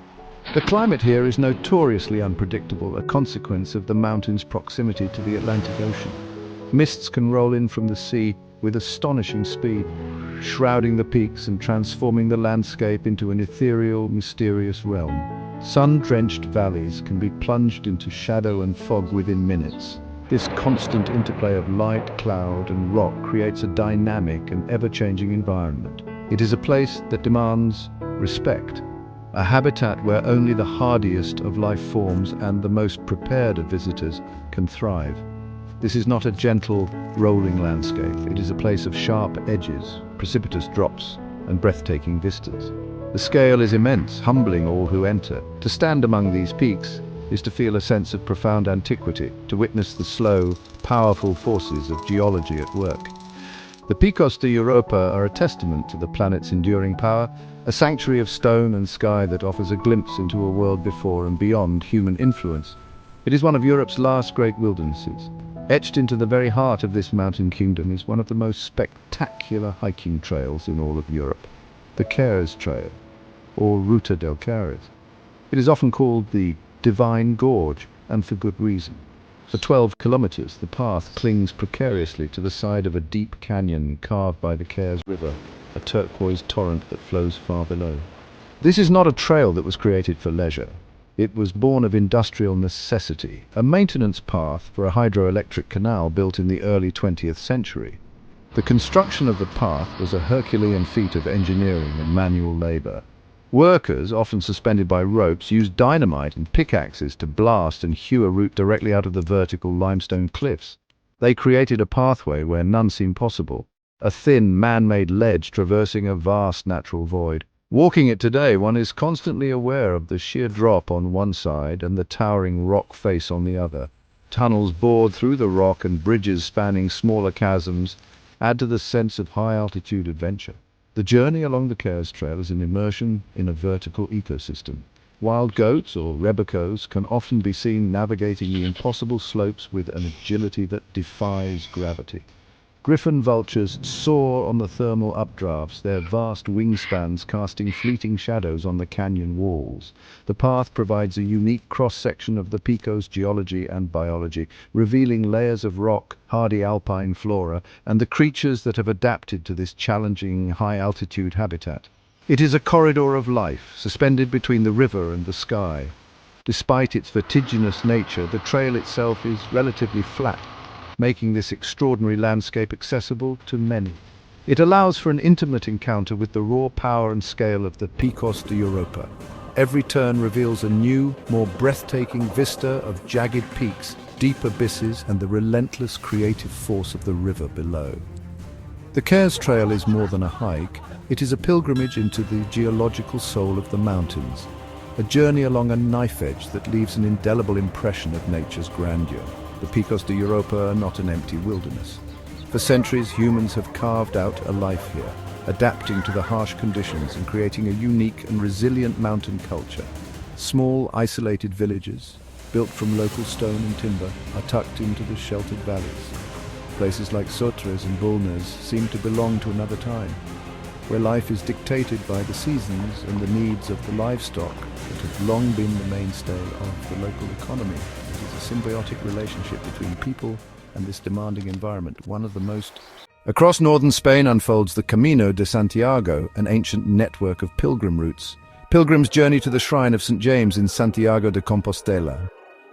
The climate here is notoriously unpredictable, a consequence of the mountain's proximity to the Atlantic Ocean. Mists can roll in from the sea with astonishing speed, shrouding the peaks and transforming the landscape into an ethereal, mysterious realm. Sun-drenched valleys can be plunged into shadow and fog within minutes. This constant interplay of light, cloud, and rock creates a dynamic and ever-changing environment. It is a place that demands respect, a habitat where only the hardiest of life forms and the most prepared of visitors can thrive. This is not a gentle, rolling landscape. It is a place of sharp edges, precipitous drops, and breathtaking vistas. The scale is immense, humbling all who enter. To stand among these peaks is to feel a sense of profound antiquity, to witness the slow, powerful forces of geology at work. The Picos de Europa are a testament to the planet's enduring power, a sanctuary of stone and sky that offers a glimpse into a world before and beyond human influence. It is one of Europe's last great wildernesses. Etched into the very heart of this mountain kingdom is one of the most spectacular hiking trails in all of Europe, the Cares Trail, or Ruta del Cares. It is often called the Divine Gorge, and for good reason. For 12 kilometers, the path clings precariously to the side of a deep canyon carved by the Cares River, a turquoise torrent that flows far below. This is not a trail that was created for leisure. It was born of industrial necessity, a maintenance path for a hydroelectric canal built in the early 20th century. The construction of the path was a Herculean feat of engineering and manual labor. Workers, often suspended by ropes, used dynamite and pickaxes to blast and hew a route directly out of the vertical limestone cliffs. They created a pathway where none seemed possible, a thin, man-made ledge traversing a vast natural void. Walking it today, one is constantly aware of the sheer drop on one side and the towering rock face on the other. Tunnels bored through the rock and bridges spanning smaller chasms add to the sense of high-altitude adventure. The journey along the Cares Trail is an immersion in a vertical ecosystem. Wild goats or rebecos can often be seen navigating the impossible slopes with an agility that defies gravity. Griffon vultures soar on the thermal updrafts, their vast wingspans casting fleeting shadows on the canyon walls. The path provides a unique cross-section of the Picos geology and biology, revealing layers of rock, hardy alpine flora, and the creatures that have adapted to this challenging, high-altitude habitat. It is a corridor of life, suspended between the river and the sky. Despite its vertiginous nature, the trail itself is relatively flat, making this extraordinary landscape accessible to many. It allows for an intimate encounter with the raw power and scale of the Picos de Europa. Every turn reveals a new, more breathtaking vista of jagged peaks, deep abysses, and the relentless creative force of the river below. The Cares Trail is more than a hike. It is a pilgrimage into the geological soul of the mountains, a journey along a knife edge that leaves an indelible impression of nature's grandeur. The Picos de Europa are not an empty wilderness. For centuries, humans have carved out a life here, adapting to the harsh conditions and creating a unique and resilient mountain culture. Small, isolated villages, built from local stone and timber, are tucked into the sheltered valleys. Places like Sotres and Bulnes seem to belong to another time, where life is dictated by the seasons and the needs of the livestock that have long been the mainstay of the local economy. It is a symbiotic relationship between people and this demanding environment, one of the most... Across northern Spain unfolds the Camino de Santiago, an ancient network of pilgrim routes. Pilgrims journey to the shrine of St. James in Santiago de Compostela.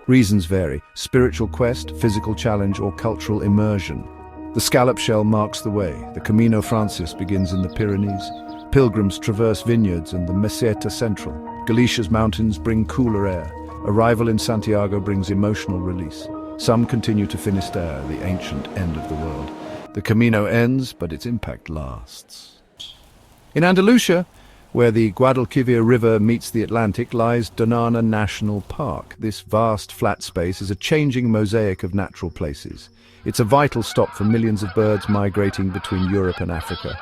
Reasons vary: spiritual quest, physical challenge, or cultural immersion. The scallop shell marks the way. The Camino Francis begins in the Pyrenees. Pilgrims traverse vineyards and the Meseta Central. Galicia's mountains bring cooler air. Arrival in Santiago brings emotional release. Some continue to Finisterre, the ancient end of the world. The Camino ends, but its impact lasts. In Andalusia, where the Guadalquivir River meets the Atlantic, lies Doñana National Park. This vast flat space is a changing mosaic of natural places. It's a vital stop for millions of birds migrating between Europe and Africa.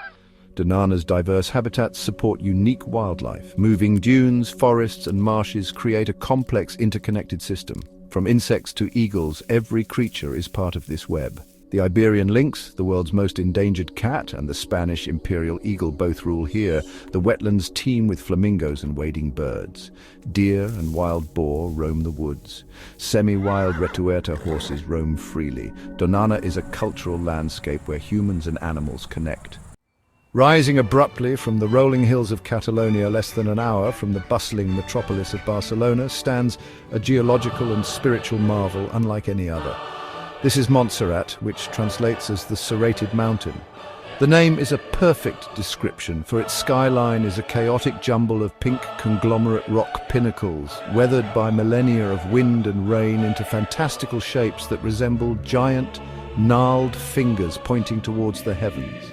Doñana's diverse habitats support unique wildlife. Moving dunes, forests, and marshes create a complex, interconnected system. From insects to eagles, every creature is part of this web. The Iberian lynx, the world's most endangered cat, and the Spanish imperial eagle both rule here. The wetlands teem with flamingos and wading birds. Deer and wild boar roam the woods. Semi-wild retuerta horses roam freely. Doñana is a cultural landscape where humans and animals connect. Rising abruptly from the rolling hills of Catalonia, less than an hour from the bustling metropolis of Barcelona, stands a geological and spiritual marvel unlike any other. This is Montserrat, which translates as the Serrated Mountain. The name is a perfect description, for its skyline is a chaotic jumble of pink conglomerate rock pinnacles, weathered by millennia of wind and rain into fantastical shapes that resemble giant, gnarled fingers pointing towards the heavens.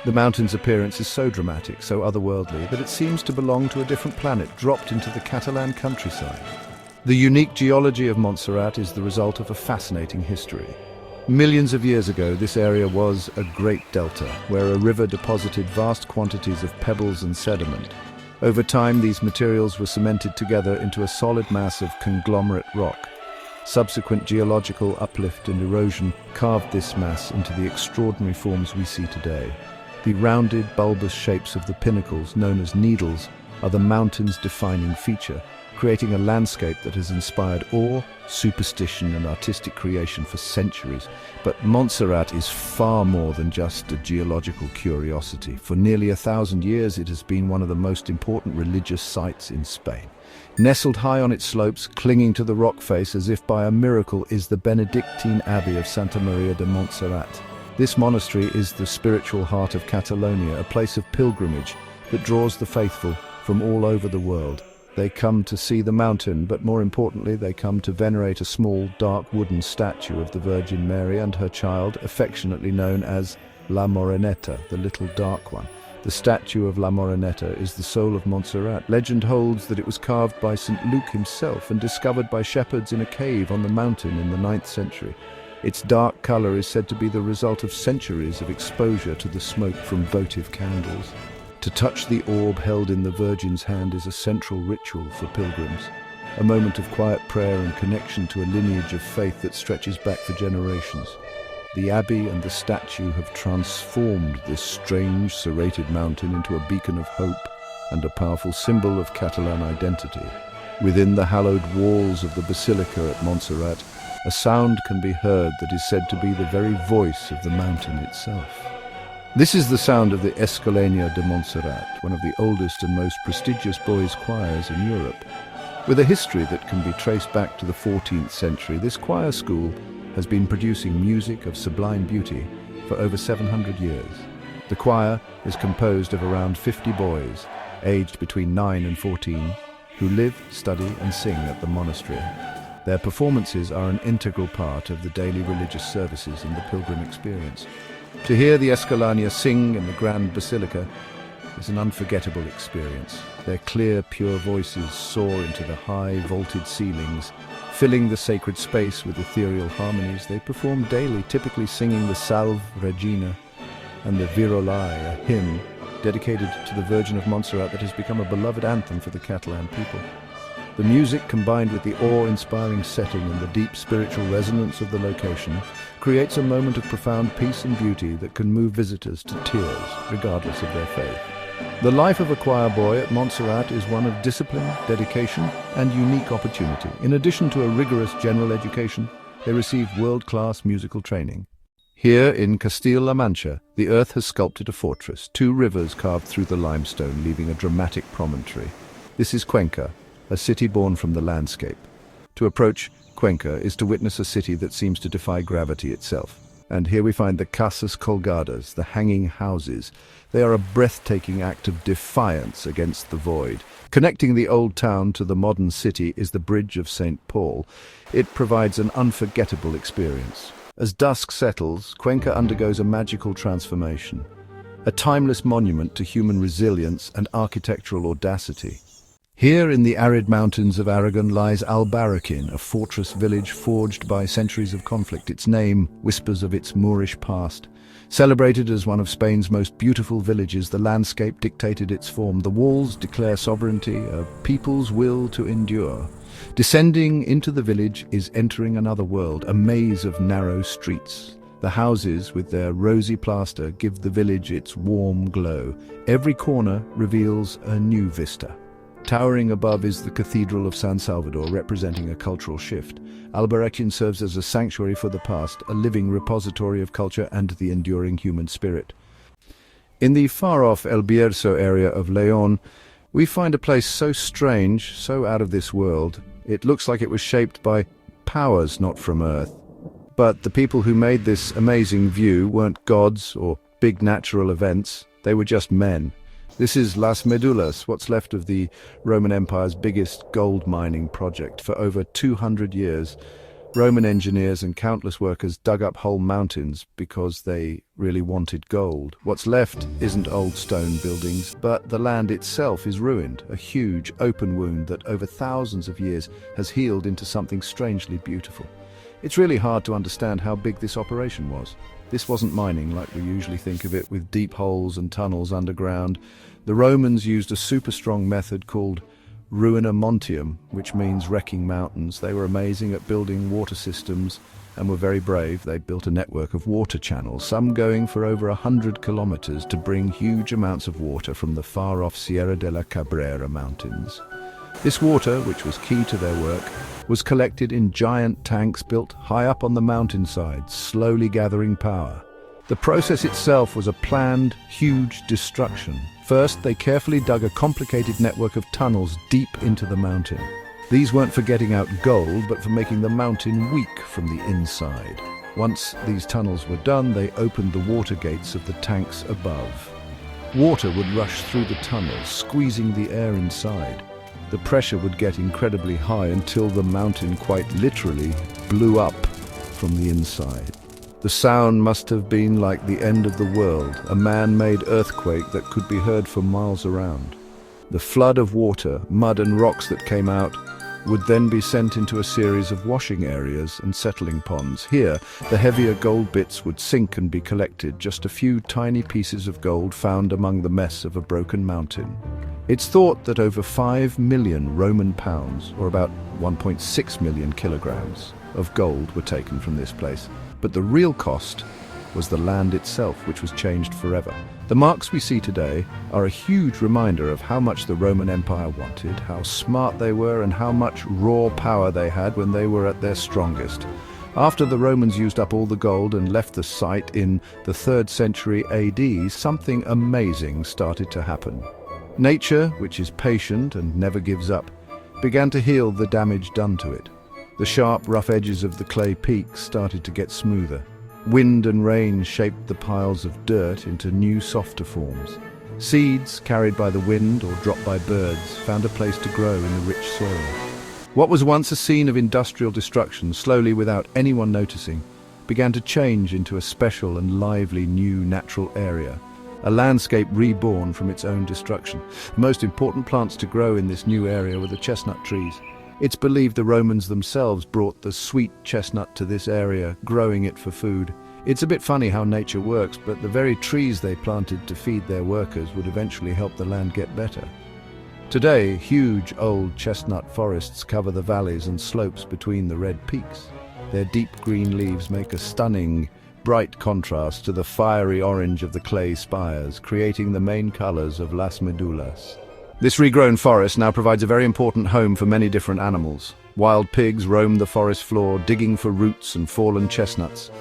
The mountain's appearance is so dramatic, so otherworldly, that it seems to belong to a different planet dropped into the Catalan countryside. The unique geology of Montserrat is the result of a fascinating history. Millions of years ago, this area was a great delta, where a river deposited vast quantities of pebbles and sediment. Over time, these materials were cemented together into a solid mass of conglomerate rock. Subsequent geological uplift and erosion carved this mass into the extraordinary forms we see today. The rounded, bulbous shapes of the pinnacles, known as needles, are the mountain's defining feature, creating a landscape that has inspired awe, superstition and artistic creation for centuries. But Montserrat is far more than just a geological curiosity. For nearly 1,000 years, it has been one of the most important religious sites in Spain. Nestled high on its slopes, clinging to the rock face as if by a miracle, is the Benedictine Abbey of Santa Maria de Montserrat. This monastery is the spiritual heart of Catalonia, a place of pilgrimage that draws the faithful from all over the world. They come to see the mountain, but more importantly, they come to venerate a small, dark wooden statue of the Virgin Mary and her child, affectionately known as La Moreneta, the Little Dark One. The statue of La Moreneta is the soul of Montserrat. Legend holds that it was carved by St. Luke himself and discovered by shepherds in a cave on the mountain in the 9th century. Its dark color is said to be the result of centuries of exposure to the smoke from votive candles. To touch the orb held in the Virgin's hand is a central ritual for pilgrims, a moment of quiet prayer and connection to a lineage of faith that stretches back for generations. The abbey and the statue have transformed this strange, serrated mountain into a beacon of hope and a powerful symbol of Catalan identity. Within the hallowed walls of the basilica at Montserrat, a sound can be heard that is said to be the very voice of the mountain itself. This is the sound of the Escolania de Montserrat, one of the oldest and most prestigious boys' choirs in Europe. With a history that can be traced back to the 14th century, this choir school has been producing music of sublime beauty for over 700 years. The choir is composed of around 50 boys, aged between 9 and 14, who live, study and sing at the monastery. Their performances are an integral part of the daily religious services in the pilgrim experience. To hear the Escolania sing in the Grand Basilica is an unforgettable experience. Their clear, pure voices soar into the high, vaulted ceilings, filling the sacred space with ethereal harmonies. They perform daily, typically singing the Salve Regina and the Virolai, a hymn dedicated to the Virgin of Montserrat that has become a beloved anthem for the Catalan people. The music, combined with the awe-inspiring setting and the deep spiritual resonance of the location, creates a moment of profound peace and beauty that can move visitors to tears, regardless of their faith. The life of a choir boy at Montserrat is one of discipline, dedication, and unique opportunity. In addition to a rigorous general education, they receive world-class musical training. Here in Castilla-La Mancha, the earth has sculpted a fortress, 2 rivers carved through the limestone, leaving a dramatic promontory. This is Cuenca, a city born from the landscape. To approach Cuenca is to witness a city that seems to defy gravity itself. And here we find the Casas Colgadas, the hanging houses. They are a breathtaking act of defiance against the void. Connecting the old town to the modern city is the Bridge of St. Paul. It provides an unforgettable experience. As dusk settles, Cuenca undergoes a magical transformation, a timeless monument to human resilience and architectural audacity. Here in the arid mountains of Aragon lies Albarracín, a fortress village forged by centuries of conflict. Its name whispers of its Moorish past. Celebrated as one of Spain's most beautiful villages, the landscape dictated its form. The walls declare sovereignty, a people's will to endure. Descending into the village is entering another world, a maze of narrow streets. The houses, with their rosy plaster, give the village its warm glow. Every corner reveals a new vista. Towering above is the Cathedral of San Salvador, representing a cultural shift. Albarracín serves as a sanctuary for the past, a living repository of culture and the enduring human spirit. In the far-off El Bierzo area of León, we find a place so strange, so out of this world. It looks like it was shaped by powers not from Earth. But the people who made this amazing view weren't gods or big natural events. They were just men. This is Las Médulas, what's left of the Roman Empire's biggest gold mining project. For over 200 years, Roman engineers and countless workers dug up whole mountains because they really wanted gold. What's left isn't old stone buildings, but the land itself is ruined, a huge open wound that over thousands of years has healed into something strangely beautiful. It's really hard to understand how big this operation was. This wasn't mining like we usually think of it, with deep holes and tunnels underground. The Romans used a super strong method called Ruina Montium, which means wrecking mountains. They were amazing at building water systems and were very brave. They built a network of water channels, some going for over 100 kilometers, to bring huge amounts of water from the far-off Sierra de la Cabrera mountains. This water, which was key to their work, was collected in giant tanks built high up on the mountainside, slowly gathering power. The process itself was a planned, huge destruction. First, they carefully dug a complicated network of tunnels deep into the mountain. These weren't for getting out gold, but for making the mountain weak from the inside. Once these tunnels were done, they opened the water gates of the tanks above. Water would rush through the tunnels, squeezing the air inside. The pressure would get incredibly high until the mountain quite literally blew up from the inside. The sound must have been like the end of the world, a man-made earthquake that could be heard for miles around. The flood of water, mud and rocks that came out would then be sent into a series of washing areas and settling ponds. Here, the heavier gold bits would sink and be collected, just a few tiny pieces of gold found among the mess of a broken mountain. It's thought that over 5 million Roman pounds, or about 1.6 million kilograms, of gold were taken from this place. But the real cost was the land itself, which was changed forever. The marks we see today are a huge reminder of how much the Roman Empire wanted, how smart they were, and how much raw power they had when they were at their strongest. After the Romans used up all the gold and left the site in the 3rd century AD, something amazing started to happen. Nature, which is patient and never gives up, began to heal the damage done to it. The sharp, rough edges of the clay peaks started to get smoother. Wind and rain shaped the piles of dirt into new, softer forms. Seeds, carried by the wind or dropped by birds, found a place to grow in the rich soil. What was once a scene of industrial destruction, slowly, without anyone noticing, began to change into a special and lively new natural area. A landscape reborn from its own destruction. The most important plants to grow in this new area were the chestnut trees. It's believed the Romans themselves brought the sweet chestnut to this area, growing it for food. It's a bit funny how nature works, but the very trees they planted to feed their workers would eventually help the land get better. Today, huge old chestnut forests cover the valleys and slopes between the red peaks. Their deep green leaves make a stunning, bright contrast to the fiery orange of the clay spires, creating the main colors of Las Médulas. This regrown forest now provides a very important home for many different animals. Wild pigs roam the forest floor, digging for roots and fallen chestnuts.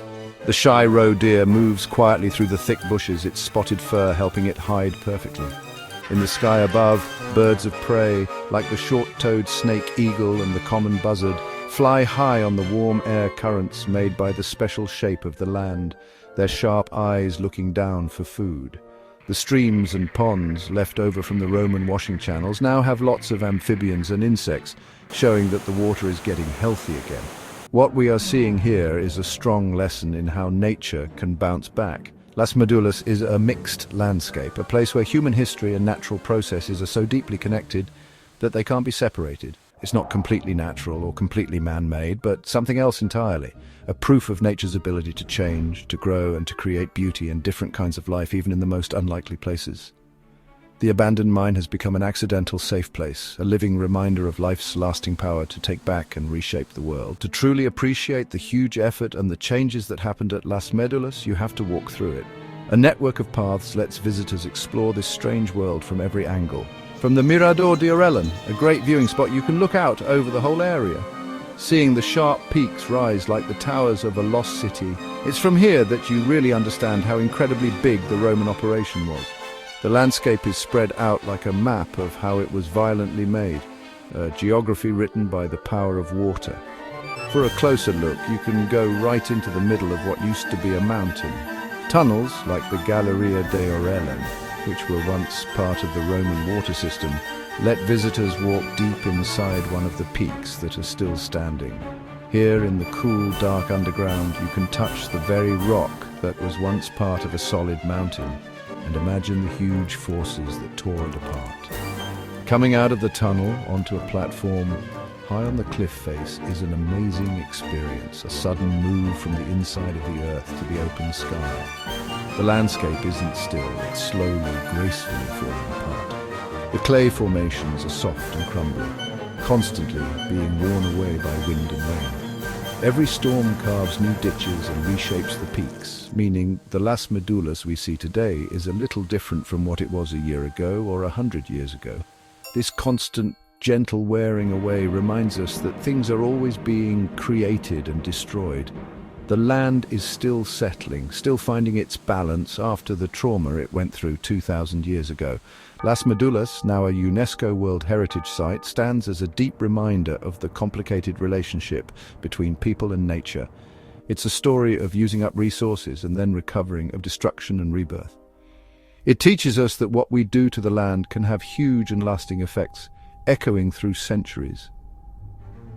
The shy roe deer moves quietly through the thick bushes, its spotted fur helping it hide perfectly. In the sky above, birds of prey, like the short-toed snake eagle and the common buzzard, fly high on the warm air currents made by the special shape of the land, their sharp eyes looking down for food. The streams and ponds left over from the Roman washing channels now have lots of amphibians and insects, showing that the water is getting healthy again. What we are seeing here is a strong lesson in how nature can bounce back. Las Médulas is a mixed landscape, a place where human history and natural processes are so deeply connected that they can't be separated. It's not completely natural or completely man-made, but something else entirely. A proof of nature's ability to change, to grow, and to create beauty in different kinds of life, even in the most unlikely places. The abandoned mine has become an accidental safe place, a living reminder of life's lasting power to take back and reshape the world. To truly appreciate the huge effort and the changes that happened at Las Médulas, you have to walk through it. A network of paths lets visitors explore this strange world from every angle. From the Mirador de Orellon, a great viewing spot, you can look out over the whole area, seeing the sharp peaks rise like the towers of a lost city. It's from here that you really understand how incredibly big the Roman operation was. The landscape is spread out like a map of how it was violently made, a geography written by the power of water. For a closer look, you can go right into the middle of what used to be a mountain. Tunnels, like the Galleria de Orellon, which were once part of the Roman water system, let visitors walk deep inside one of the peaks that are still standing. Here in the cool, dark underground, you can touch the very rock that was once part of a solid mountain and imagine the huge forces that tore it apart. Coming out of the tunnel onto a platform high on the cliff face is an amazing experience, a sudden move from the inside of the earth to the open sky. The landscape isn't still, it's slowly, gracefully falling apart. The clay formations are soft and crumbling, constantly being worn away by wind and rain. Every storm carves new ditches and reshapes the peaks, meaning the Las Médulas we see today is a little different from what it was a year ago or 100 years ago. This constant, gentle wearing away reminds us that things are always being created and destroyed. The land is still settling, still finding its balance after the trauma it went through 2,000 years ago. Las Médulas, now a UNESCO World Heritage Site, stands as a deep reminder of the complicated relationship between people and nature. It's a story of using up resources and then recovering, of destruction and rebirth. It teaches us that what we do to the land can have huge and lasting effects, echoing through centuries.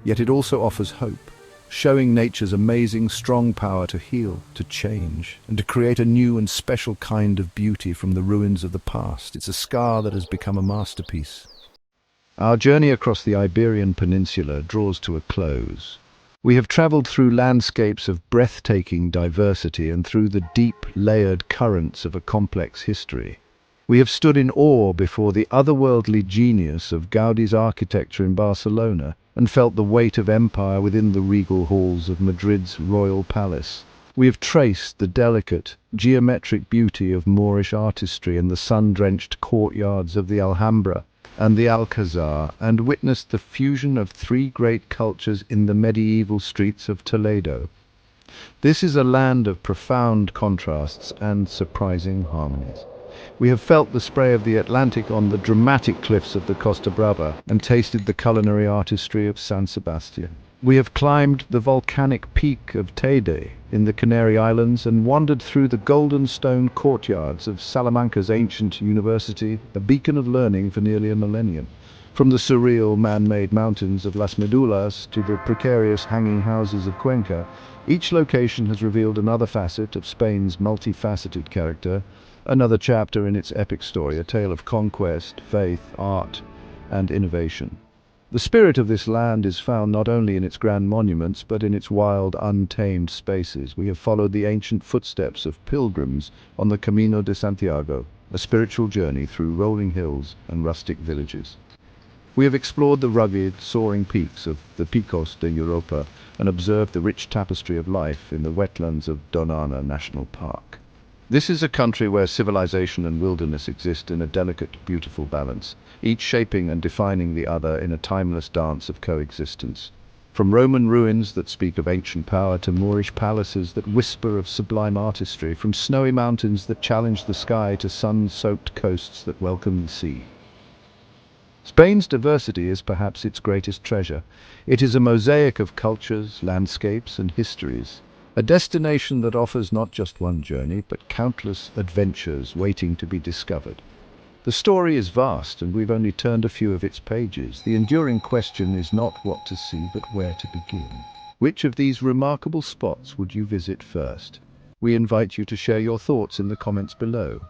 Yet it also offers hope, showing nature's amazing, strong power to heal, to change, and to create a new and special kind of beauty from the ruins of the past. It's a scar that has become a masterpiece. Our journey across the Iberian Peninsula draws to a close. We have traveled through landscapes of breathtaking diversity and through the deep, layered currents of a complex history. We have stood in awe before the otherworldly genius of Gaudi's architecture in Barcelona and felt the weight of empire within the regal halls of Madrid's royal palace. We have traced the delicate, geometric beauty of Moorish artistry in the sun-drenched courtyards of the Alhambra and the Alcázar, and witnessed the fusion of three great cultures in the medieval streets of Toledo. This is a land of profound contrasts and surprising harmonies. We have felt the spray of the Atlantic on the dramatic cliffs of the Costa Brava and tasted the culinary artistry of San Sebastian. We have climbed the volcanic peak of Teide in the Canary Islands and wandered through the golden stone courtyards of Salamanca's ancient university, a beacon of learning for nearly a millennium. From the surreal man-made mountains of Las Médulas to the precarious hanging houses of Cuenca, each location has revealed another facet of Spain's multifaceted character, another chapter in its epic story, a tale of conquest, faith, art, and innovation. The spirit of this land is found not only in its grand monuments, but in its wild, untamed spaces. We have followed the ancient footsteps of pilgrims on the Camino de Santiago, a spiritual journey through rolling hills and rustic villages. We have explored the rugged, soaring peaks of the Picos de Europa and observed the rich tapestry of life in the wetlands of Doñana National Park. This is a country where civilization and wilderness exist in a delicate, beautiful balance, each shaping and defining the other in a timeless dance of coexistence. From Roman ruins that speak of ancient power to Moorish palaces that whisper of sublime artistry, from snowy mountains that challenge the sky to sun-soaked coasts that welcome the sea. Spain's diversity is perhaps its greatest treasure. It is a mosaic of cultures, landscapes, and histories. A destination that offers not just one journey, but countless adventures waiting to be discovered. The story is vast, and we've only turned a few of its pages. The enduring question is not what to see, but where to begin. Which of these remarkable spots would you visit first? We invite you to share your thoughts in the comments below.